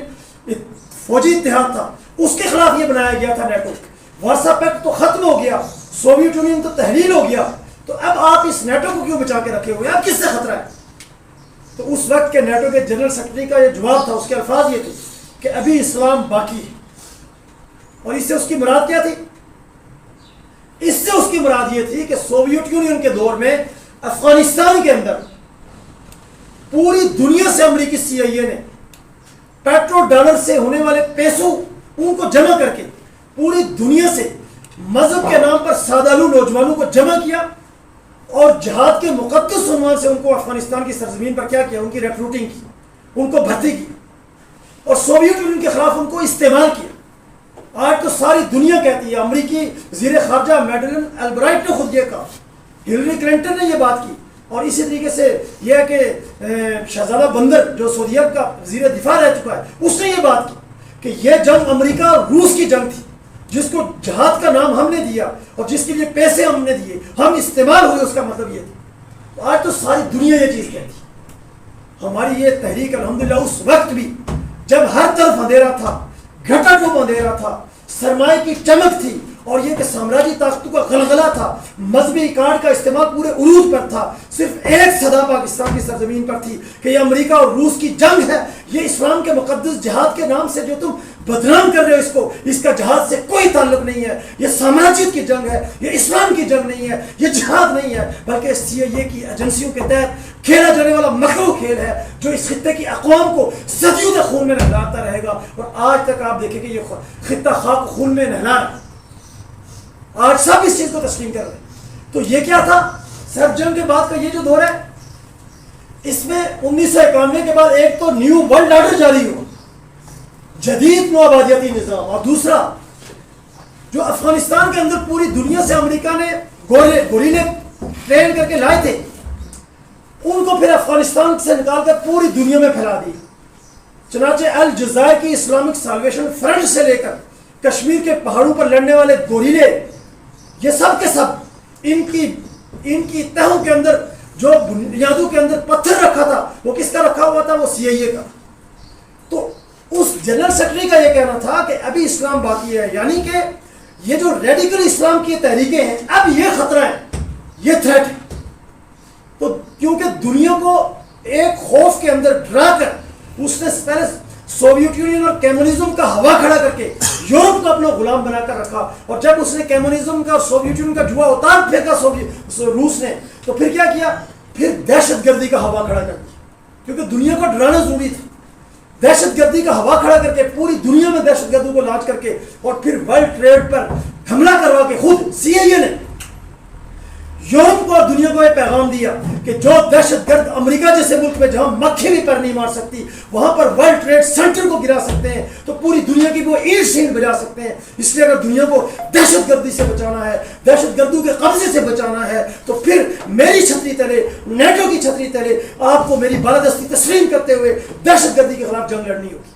فوجی اتحاد تھا، اس کے خلاف یہ بنایا گیا تھا نیٹو۔ وارسا پیکٹ تو ختم ہو گیا، سوویت یونین تو تحلیل ہو گیا، تو اب آپ اس نیٹو کو کیوں بچا کے رکھے ہوئے ہیں؟ اب کس سے خطرہ ہے؟ تو اس وقت کے نیٹو کے جنرل سیکرٹری کا یہ جواب تھا، اس کے الفاظ یہ تھے کہ ابھی اسلام باقی ہے۔ اور اس سے اس کی مراد کیا تھی؟ اس سے اس کی مراد یہ تھی کہ سوویت یونین کے دور میں افغانستان کے اندر پوری دنیا سے امریکی CIA نے پیٹرو ڈالر سے ہونے والے پیسوں ان کو جمع کر کے پوری دنیا سے مذہب کے نام پر سادالو نوجوانوں کو جمع کیا، اور جہاد کے مقدس عنوان سے ان کو افغانستان کی سرزمین پر کیا کیا؟ ان کی ریکروٹنگ کی، ان کو بھرتی کی، اور سوویت یونین کے خلاف ان کو استعمال کیا۔ آج تو ساری دنیا کہتی ہے، امریکی وزیر خارجہ میڈلن البرائٹ نے خود یہ کہا، ہلری کلنٹن نے یہ بات کی، اور اسی طریقے سے یہ ہے کہ شہزادہ بندر جو سعودی عرب کا وزیر دفاع رہ چکا ہے، اس نے یہ بات کی کہ یہ جنگ امریکہ اور روس کی جنگ تھی، جس کو جہاد کا نام ہم نے دیا اور جس کے لیے پیسے ہم نے دیے، ہم استعمال ہوئے، اس کا مطلب یہ تھا۔ آج تو ساری دنیا یہ چیز کہتی ہے۔ ہماری یہ تحریک الحمدللہ اس وقت بھی جب ہر طرف اندھیرا تھا، گھٹا ڈوب اندھیرا تھا، سرمایہ کی چمک تھی، اور یہ کہ سامراجی طاقتوں کا غلغلہ تھا، مذہبی کارڈ کا استعمال پورے عروج پر تھا، صرف ایک صدا پاکستان کی سرزمین پر تھی کہ یہ امریکہ اور روس کی جنگ ہے، یہ اسلام کے مقدس جہاد کے نام سے جو تم بدنام کر رہے ہو اس کو، اس کا جہاد سے کوئی تعلق نہیں ہے، یہ سامراجیت کی جنگ ہے، یہ اسلام کی جنگ نہیں ہے، یہ جہاد نہیں ہے، بلکہ CIA کی ایجنسیوں کے تحت کھیلا جانے والا مکرو کھیل ہے جو اس خطے کی اقوام کو صدیوں تک خون میں نہلاتا رہے گا۔ اور آج تک آپ دیکھیں کہ یہ خطہ خاک خون میں نہلا رہا ہے، آج سب اس چیز کو تسلیم کر رہے ہیں۔ تو یہ کیا تھا؟ سرد جنگ کے بعد کا یہ جو دور ہے، اس میں 1991 کے بعد ایک تو نیو ورلڈ آرڈر جاری ہوا، جدید نو آبادیاتی نظام، اور دوسرا جو افغانستان کے اندر پوری دنیا سے امریکہ نے گوریلے ٹرین کر کے لائے تھے، ان کو پھر افغانستان سے نکال کر پوری دنیا میں پھیلا دی۔ چنانچہ الجزائر کی اسلامک سالویشن فرنٹ سے لے کر کشمیر کے پہاڑوں پر لڑنے والے گوریلے، یہ سب کے سب ان کی تہوں کے اندر جو بنیادوں کے اندر پتھر رکھا تھا، وہ کس کا رکھا ہوا تھا؟ وہ CIA کا۔ تو اس جنرل سیکرٹری کا یہ کہنا تھا کہ ابھی اسلام باقی ہے، یعنی کہ یہ جو ریڈیکل اسلام کی تحریکیں ہیں، اب یہ خطرہ ہے، یہ تھریٹ ہے۔ تو کیونکہ دنیا کو ایک خوف کے اندر ڈرا کر اس نے پہلے سوویت یونین اور کمیونزم کا ہوا کھڑا کر کے یورپ کو اپنا غلام بنا کر رکھا. اور جب اس نے کمیونزم کا اور سوویت یونین کا جوا اتار پھینکا روس نے, تو پھر کیا کیا؟ پھر دہشت گردی کا ہوا کھڑا کر دیا, کیونکہ دنیا کو ڈرانا ضروری تھا. دہشت گردی کا ہوا کھڑا کر کے پوری دنیا میں دہشت گردوں کو لانچ کر کے, اور پھر ورلڈ ٹریڈ پر حملہ کروا کے خود CIA نے یورپ کو اور دنیا کو یہ پیغام دیا کہ جو دہشت گرد امریکہ جیسے ملک میں جہاں مکھی بھی پر نہیں مار سکتی, وہاں پر ورلڈ ٹریڈ سینٹر کو گرا سکتے ہیں تو پوری دنیا کی وہ اینٹ سینٹ بجا سکتے ہیں. اس لیے اگر دنیا کو دہشت گردی سے بچانا ہے, دہشت گردوں کے قبضے سے بچانا ہے, تو پھر میری چھتری تلے, نیٹو کی چھتری تلے آپ کو میری بالادستی تسلیم کرتے ہوئے دہشت گردی کے خلاف جنگ لڑنی ہوگی.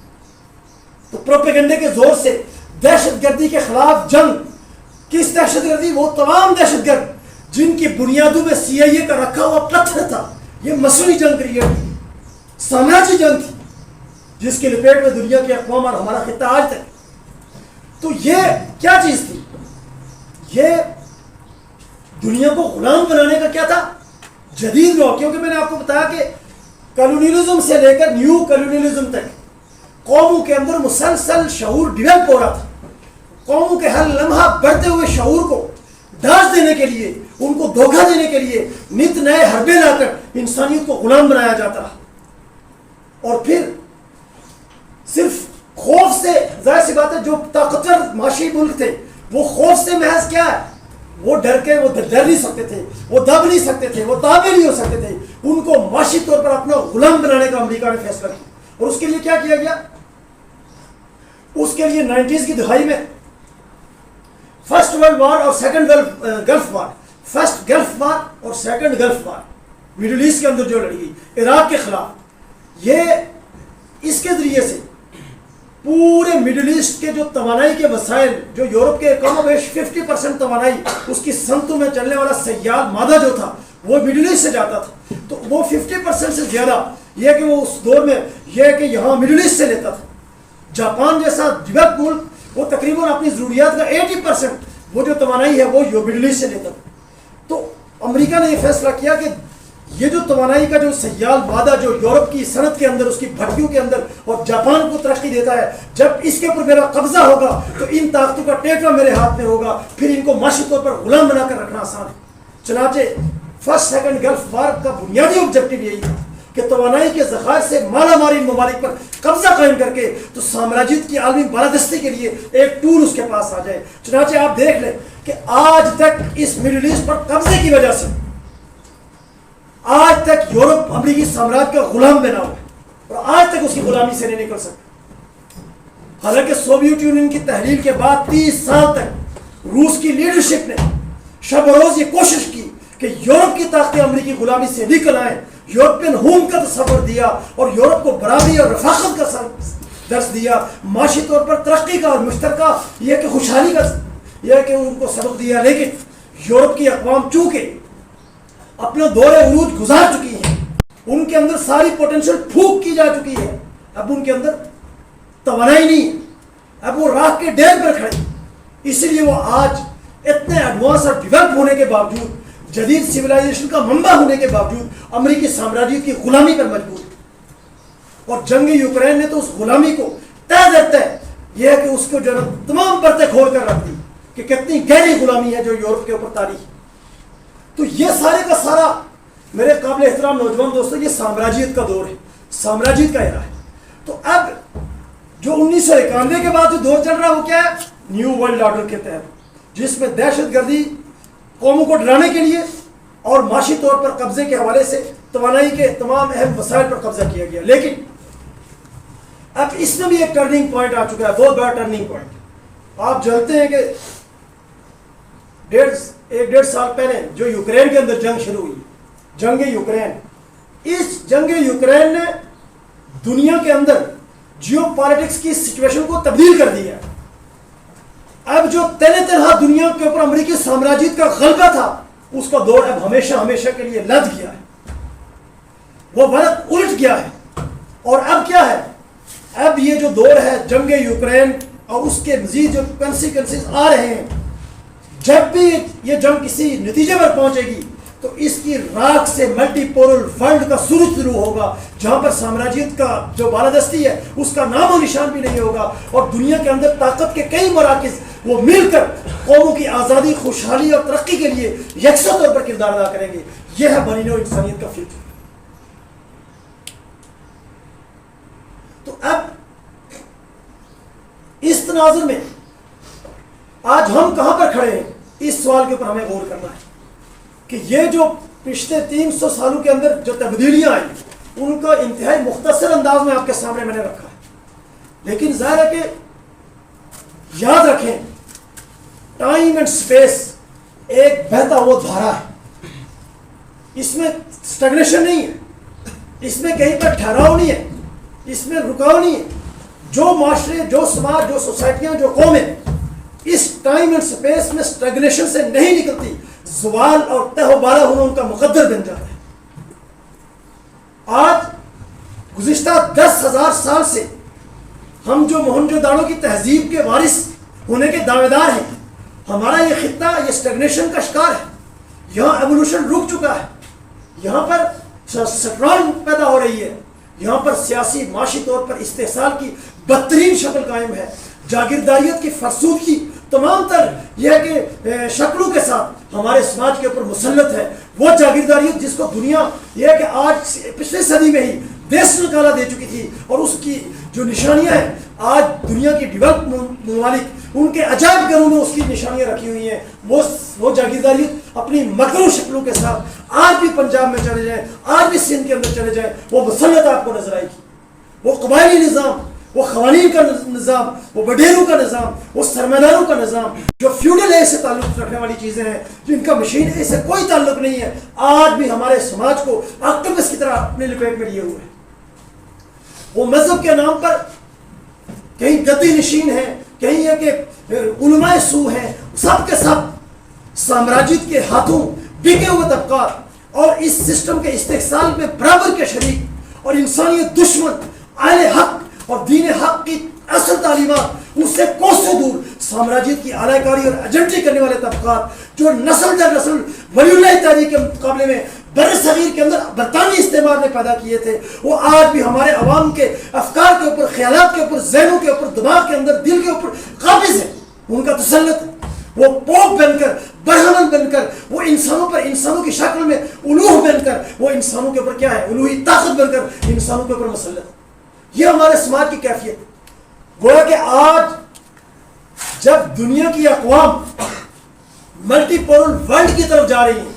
تو پروپیگنڈے کے زور سے دہشت گردی کے خلاف جنگ. کس دہشت گردی؟ وہ تمام دہشت گرد جن کی بنیادوں میں CIA کا رکھا ہوا پتھر تھا. یہ مصنوعی جنگ کریٹ تھی, سامراجی جنگ تھی, جس کے لپیٹ میں دنیا کے اقوام اور ہمارا خطہ آج تک. تو یہ کیا چیز تھی؟ یہ دنیا کو غلام بنانے کا کیا تھا؟ جدید لو. کیونکہ میں نے آپ کو بتایا کہ کلونیلزم سے لے کر نیو کلونیلزم تک قوموں کے اندر مسلسل شعور ڈیولپ ہو رہا تھا. قوموں کے ہر لمحہ بڑھتے ہوئے شعور کو داغ دینے کے لیے, ان کو دھوکہ دینے کے لیے نت نئے حربے لا کر انسانیت کو غلام بنایا جاتا رہا. اور پھر صرف خوف سے, ظاہر سی بات ہے جو طاقتور معاشی ملک تھے وہ خوف سے محض کیا ہے, وہ ڈر کے وہ ڈر نہیں سکتے تھے, وہ دب نہیں سکتے تھے, وہ تابع نہیں ہو سکتے تھے. ان کو معاشی طور پر اپنا غلام بنانے کا امریکہ نے فیصلہ کیا. اور اس کے لیے کیا کیا گیا؟ اس کے لیے 90s کی دہائی میں فرسٹ ورلڈ وار اور second Gulf war, first Gulf war اور second Gulf war middle asset کے اندر جو لڑی گئی عراق کے خلاف, یہ اس کے ذریعے سے پورے مڈل ایسٹ کے جو توانائی کے وسائل, جو یورپ کے کم و بیش 50% توانائی اس کی صنعتوں میں چلنے والا سیال مادہ جو تھا وہ مڈل ایسٹ سے جاتا تھا. تو وہ 50% سے زیادہ یہ کہ وہ اس دور میں یہ کہ یہاں مڈل ایسٹ سے لیتا تھا. جاپان جیسا ڈیولپ ملک وہ تقریباً اپنی ضروریات کا 80% وہ جو توانائی ہے وہ مڈل ایسٹ سے لیتا تھا. تو امریکہ نے یہ فیصلہ کیا کہ یہ جو توانائی کا جو سیال مادہ جو یورپ کی صنعت کے اندر, اس کی بھٹیوں کے اندر اور جاپان کو ترقی دیتا ہے, جب اس کے اوپر میرا قبضہ ہوگا تو ان طاقتوں کا ٹیکا میرے ہاتھ میں ہوگا, پھر ان کو معاشی طور پر غلام بنا کر رکھنا آسان ہے. چنانچہ فرسٹ سیکنڈ گلف وار کا بنیادی آبجیکٹو یہی تھا کہ توانائی کے ذخائر سے مالا مال ان ممالک پر قبضہ قائم کر کے تو سامراجیت کی عالمی بالادستی کے لیے ایک ٹول اس کے پاس آ جائے. چنانچہ آپ دیکھ لیں کہ آج تک اس مڈل ایسٹ پر قبضے کی وجہ سے آج تک یورپ امریکی سامراج کا غلام بنا ہوا ہے اور آج تک اس کی غلامی سے نہیں نکل سکتا. حالانکہ سوویت یونین کی تحلیل کے بعد 30 سال تک روس کی لیڈرشپ نے شب و روز یہ کوشش کی کہ یورپ کی طاقتیں امریکی غلامی سے نکل آئیں, یورپین ہوم کا تصور دیا اور یورپ کو برابری اور رفاقت کا درس دیا, معاشی طور پر ترقی کا اور مشترکہ یہ کہ خوشحالی کا یہ کہ ان کو سبق دیا. لیکن یورپ کی اقوام چونکہ اپنا دور عروج گزار چکی ہیں, ان کے اندر ساری پوٹینشل پھونک کی جا چکی ہے, اب ان کے اندر توانائی نہیں ہے, اب وہ راکھ کے ڈیر پر کھڑے. اسی لیے وہ آج اتنے ایڈوانس اور ڈیولپ ہونے کے باوجود, جدید سویلائزیشن کا منبع ہونے کے باوجود امریکی سامراجیت کی غلامی پر مجبور ہے. اور جنگ یوکرین نے تو اس غلامی کو طے دیتا ہے یہ ہے کہ اس کو جو تمام پرتیں کھول کر رکھ دی کہ کتنی گہری غلامی ہے جو یورپ کے اوپر تاری. تو یہ سارے کا سارا میرے قابل احترام نوجوان دوستوں, یہ سامراجیت کا دور ہے, سامراجیت کا ایرا ہے. تو اب جو 1991 کے بعد جو دور چل رہا ہے وہ کیا ہے؟ نیو ورلڈ آرڈر کے تحت, جس میں دہشت گردی قوموں کو ڈرانے کے لیے اور معاشی طور پر قبضے کے حوالے سے توانائی کے تمام اہم وسائل پر قبضہ کیا گیا. لیکن اب اس میں بھی ایک ٹرننگ پوائنٹ آ چکا ہے, بہت بڑا ٹرننگ پوائنٹ. آپ جانتے ہیں کہ 1.5 سال پہلے جو یوکرین کے اندر جنگ شروع ہوئی, جنگ یوکرین, اس جنگ یوکرین نے دنیا کے اندر جیو پالیٹکس کی سچویشن کو تبدیل کر دیا. اب جو تنہا دنیا کے اوپر امریکی سامراجیت کا غلبہ تھا اس کا دور اب ہمیشہ ہمیشہ کے لیے لد گیا ہے, وہ ورق الٹ گیا ہے. اور اب کیا ہے, اب یہ جو دور ہے جنگ یوکرین اور اس کے مزید جو کنسیکوینسز آ رہے ہیں, جب بھی یہ جنگ کسی نتیجے پر پہنچے گی تو اس کی راکھ سے ملٹی پولر ورلڈ کا سورج طلوع ہوگا، جہاں پر سامراجیت کا جو بالادستی ہے اس کا نام و نشان بھی نہیں ہوگا، اور دنیا کے اندر طاقت کے کئی مراکز وہ مل کر قوموں کی آزادی، خوشحالی اور ترقی کے لیے یکساں طور پر کردار ادا کریں گے۔ یہ ہے بنی نوع انسانیت کا فیوچر۔ تو اب اس تناظر میں آج ہم کہاں پر کھڑے ہیں، اس سوال کے اوپر ہمیں غور کرنا ہے کہ یہ جو پچھلے 300 سالوں کے اندر جو تبدیلیاں آئیں ان کا انتہائی مختصر انداز میں آپ کے سامنے میں نے رکھا ہے، لیکن ظاہر ہے کہ یاد رکھیں ٹائم اینڈ سپیس ایک بہتا ہوا دھارا ہے، اس میں سٹیگنیشن نہیں ہے، اس میں کہیں پر ٹھہراؤ نہیں ہے، اس میں رکاؤ نہیں ہے۔ جو معاشرے، جو سماج، جو سوسائٹیاں، جو قومیں اس ٹائم اینڈ سپیس میں سٹیگنیشن سے نہیں نکلتی، زوال اور تہ و بالا ہونا ان کا مقدر بن جاتا ہے۔ آج گزشتہ 10,000 سال سے ہم جو موہنجو داڑو کی تہذیب کے وارث ہونے کے دعوے دار ہیں، ہمارا یہ خطہ یہ سٹیگنیشن کا شکار ہے۔ یہاں ایوولوشن رک چکا ہے، یہاں پر سٹرانگ پیدا ہو رہی ہے، یہاں پر سیاسی معاشی طور پر استحصال کی بدترین شکل قائم ہے، جاگیرداریت کی فرسودگی تمام تر یہ ہے کہ شکلوں کے ساتھ ہمارے سماج کے اوپر مسلط ہے۔ وہ جاگیرداریت جس کو دنیا یہ ہے کہ آج پچھلے صدی میں ہی دیس نکالا دے چکی تھی، اور اس کی جو نشانیاں ہیں آج دنیا کی ڈیولپ ممالک ان کے عجائب گھروں میں اس کی نشانیاں رکھی ہوئی ہیں۔ وہ جاگیرداریت اپنی مکرو شکلوں کے ساتھ آج بھی پنجاب میں چلے جائیں، آج بھی سندھ کے اندر چلے جائیں، وہ مسلط آپ کو نظر آئے گی۔ وہ قبائلی نظام، وہ قوانین کا نظام، وہ وڈیروں کا نظام، وہ سرمایداروں کا نظام، جو فیوڈل اے سے تعلق رکھنے والی چیزیں ہیں، جن کا مشین اے سے کوئی تعلق نہیں ہے، آج بھی ہمارے سماج کو آکٹوپس کی طرح اپنے لپیٹ میں لیے ہوئے ہیں۔ وہ مذہب کے نام پر کہیں گدی نشین ہیں، کہیں یہ کہ علماء سو ہیں، سب کے سب سامراجیت کے ہاتھوں بکے ہوئے طبقات اور اس سسٹم کے استحصال میں برابر کے شریک اور انسانیت دشمن اہل حق اور دین حق کی اصل تعلیمات اس سے کوسوں دور سامراجیت کی اعلی کاری اور ایجنٹی کرنے والے طبقات جو نسل در نسل ولی اللہ تحریک کے مقابلے میں بر صغیر کے اندر برطانوی استعمار نے پیدا کیے تھے، وہ آج بھی ہمارے عوام کے افکار کے اوپر، خیالات کے اوپر، ذہنوں کے اوپر، دماغ کے اندر، دل کے اوپر قابض ہے۔ ان کا تسلط ہے، وہ پوپ بن کر، برہمن بن کر، وہ انسانوں پر انسانوں کی شکل میں الوہ بن کر، وہ انسانوں کے اوپر کیا ہے، الوہی طاقت بن کر انسانوں کے اوپر مسلط ہے۔ یہ ہمارے سماج کی کیفیت ہے۔ گویا کہ آج جب دنیا کی اقوام ملٹی پولر ورلڈ کی طرف جا رہی ہیں،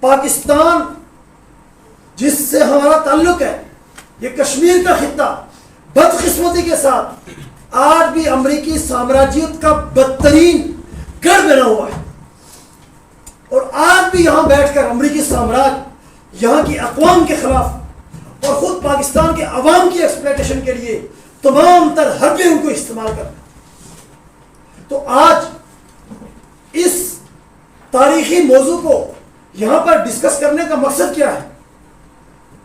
پاکستان جس سے ہمارا تعلق ہے، یہ کشمیر کا خطہ بدقسمتی کے ساتھ آج بھی امریکی سامراجیت کا بدترین گڑھ بنا ہوا ہے، اور آج بھی یہاں بیٹھ کر امریکی سامراج یہاں کی اقوام کے خلاف اور خود پاکستان کے عوام کی ایکسپلائٹیشن کے لیے تمام تر حربیں ان کو استعمال کرتا ہے۔ تو آج اس تاریخی موضوع کو یہاں پر ڈسکس کرنے کا مقصد کیا ہے؟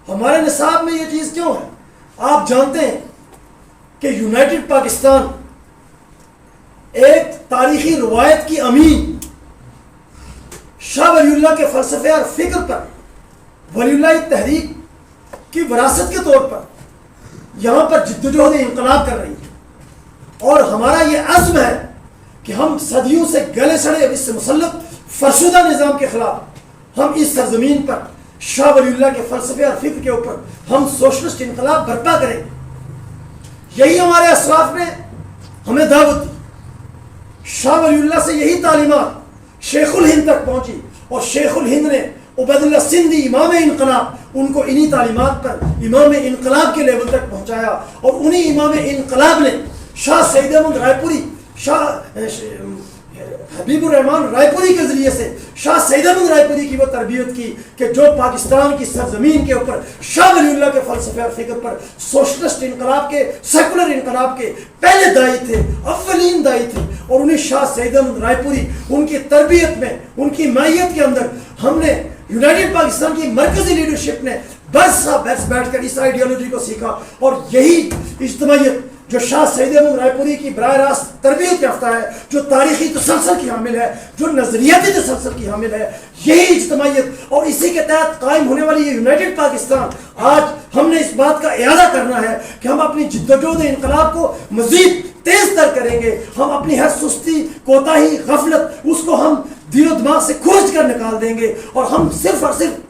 ہمارے نصاب میں یہ چیز کیوں ہے؟ آپ جانتے ہیں کہ یونائٹڈ پاکستان ایک تاریخی روایت کی امین شاہ ولی اللہ کے فلسفے اور فکر پر، ولی اللہ تحریک کی وراثت کے طور پر یہاں پر جدوجہد انقلاب کر رہی ہے، اور ہمارا یہ عزم ہے کہ ہم صدیوں سے گلے سڑے اس سے مسلط فرسودہ نظام کے خلاف ہم اس سرزمین پر شاہ ولی اللہ کے فلسفے اور فکر کے اوپر ہم سوشلسٹ انقلاب برپا کریں۔ یہی ہمارے اسلاف نے ہمیں دعوت دی، شاہ ولی اللہ سے یہی تعلیمات شیخ الہند تک پہنچی، اور شیخ الہند نے عبید اللہ سندھی امام انقلاب ان کو انہی تعلیمات پر امام انقلاب کے لیول تک پہنچایا، اور انہی امام انقلاب نے شاہ سید احمد رائے پوری، شاہ حبیب الرحمان رائے پوری کے ذریعے سے شاہ سید احمد رائے پوری کی وہ تربیت کی کہ جو پاکستان کی سرزمین کے اوپر شاہ ولی اللہ کے فلسفے اور فکر پر سوشلسٹ انقلاب کے، سیکولر انقلاب کے پہلے دائی تھے، اولین دائی تھے، اور انہیں شاہ سید احمد رائے پوری ان کی تربیت میں، ان کی مائیت کے اندر ہم نے یونائٹڈ پاکستان کی مرکزی لیڈرشپ نے برس بیٹھ کر اس آئیڈیالوجی کو سیکھا، اور یہی اجتماعیت جو شاہ سعید احمد رائے پوری کی براہ راست تربیت یافتہ ہے، جو تاریخی تسلسل کی حامل ہے، جو نظریاتی تسلسل کی حامل ہے، یہی اجتماعیت اور اسی کے تحت قائم ہونے والی یہ یونائٹڈ پاکستان، آج ہم نے اس بات کا اعادہ کرنا ہے کہ ہم اپنی جدوجہد انقلاب کو مزید تیز تر کریں گے. ہم اپنی ہر سستی، کوتاہی، غفلت، اس کو ہم دل و دماغ سے کھوج کر نکال دیں گے، اور ہم صرف اور صرف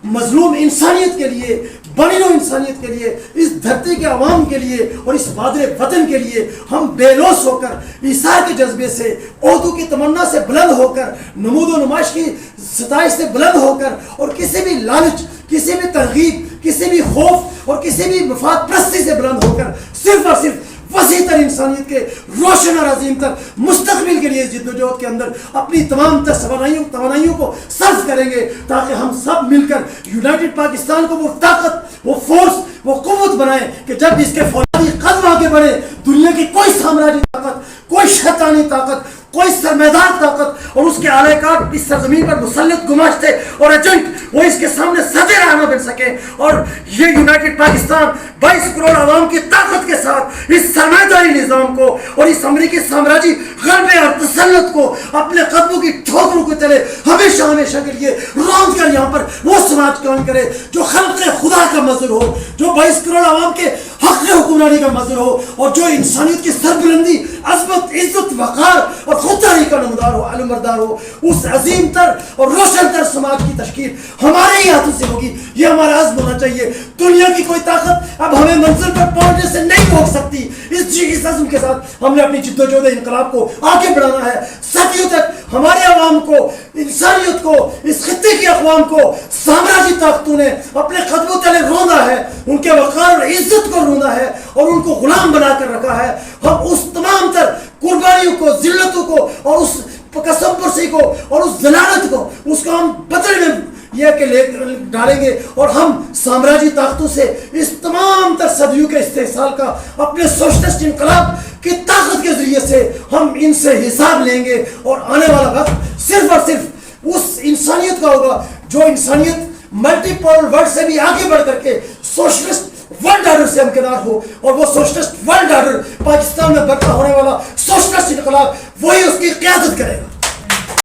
مظلوم انسانیت کے لیے، بنی نوع انسانیت کے لیے، اس دھرتی کے عوام کے لیے اور اس مادر وطن کے لیے ہم بے لوث ہو کر، ایثار کے جذبے سے، عہدوں کی تمنا سے بلند ہو کر، نمود و نمائش کی ستائش سے بلند ہو کر، اور کسی بھی لالچ، کسی بھی ترغیب، کسی بھی خوف اور کسی بھی مفاد پرستی سے بلند ہو کر صرف اور صرف وسیع تر انسانیت کے روشن اور عظیم تر مستقبل کے لیے جدوجہد کے اندر اپنی تمام تر توانائیوں کو صرف کریں گے، تاکہ ہم سب مل کر یونائٹڈ پاکستان کو وہ طاقت، وہ فورس، وہ قوت بنائیں کہ جب اس کے فولادی قدم آگے بڑھے، دنیا کی کوئی سامراجی طاقت، کوئی شیطانی طاقت، کوئی سرمایدار طاقت اور اس کے اعلی کار اس سرزمین پر مسلط گماشتے اور ایجنٹ وہ اس کے سامنے سدے رہا نہ بن سکے، اور یہ یونائٹڈ پاکستان 22 کروڑ عوام کی طاقت کے ساتھ اس سرمایداری نظام کو اور اس امریکی سامراجی غلبے اور تسلط کو اپنے قدموں کی ٹھوکروں کو چلے ہمیشہ ہمیشہ کے لیے روند کر یہاں پر وہ سماج قائم کرے جو خلق خدا کا مظہر ہو، جو 22 کروڑ عوام کے حق حکمرانی کا مظہر ہو، اور جو انسانیت کی سربلندی، عظمت، عزت، وقار اور خودداری کا نمودار ہو، علمبردار ہو. اس عظیم تر اور روشن تر سماج کی تشکیل ہمارے ہی ہاتھوں سے ہوگی. یہ ہمارا عزم ہونا چاہیے. دنیا کی کوئی طاقت اب ہمیں منزل پر پہنچنے سے نہیں روک سکتی. اس عزم کے ساتھ ہم نے اپنی جدوجہد انقلاب کو آگے بڑھانا ہے. صدیوں تک ہمارے عوام کو، انسانیت کو، اس خطے کی اقوام کو سامراجی طاقتوں نے اپنے قدموں تلے روندا ہے، ان کے وقار اور عزت کو روندا ہے اور ان کو غلام بنا کر رکھا ہے. ہم اس تمام تر قربانیوں کو، ذلتوں کو اور اس قسم پرسی کو اور اس ذلالت کو، اس کو ہم بدلے میں یہ کہ لے ڈالیں گے، اور ہم سامراجی طاقتوں سے اس تمام تر صدیوں کے استحصال کا اپنے سوشلسٹ انقلاب کی طاقت کے ذریعے سے ہم ان سے حساب لیں گے. اور آنے والا وقت صرف اور صرف اس انسانیت کا ہوگا جو انسانیت ملٹی پولر ورلڈ سے بھی آگے بڑھ کر کے سوشلسٹ ورلڈ آرڈر سے ہمکنار ہو، اور وہ سوشلسٹ ورلڈ آرڈر پاکستان میں برپا ہونے والا سوشلسٹ انقلاب وہی اس کی قیادت کرے گا.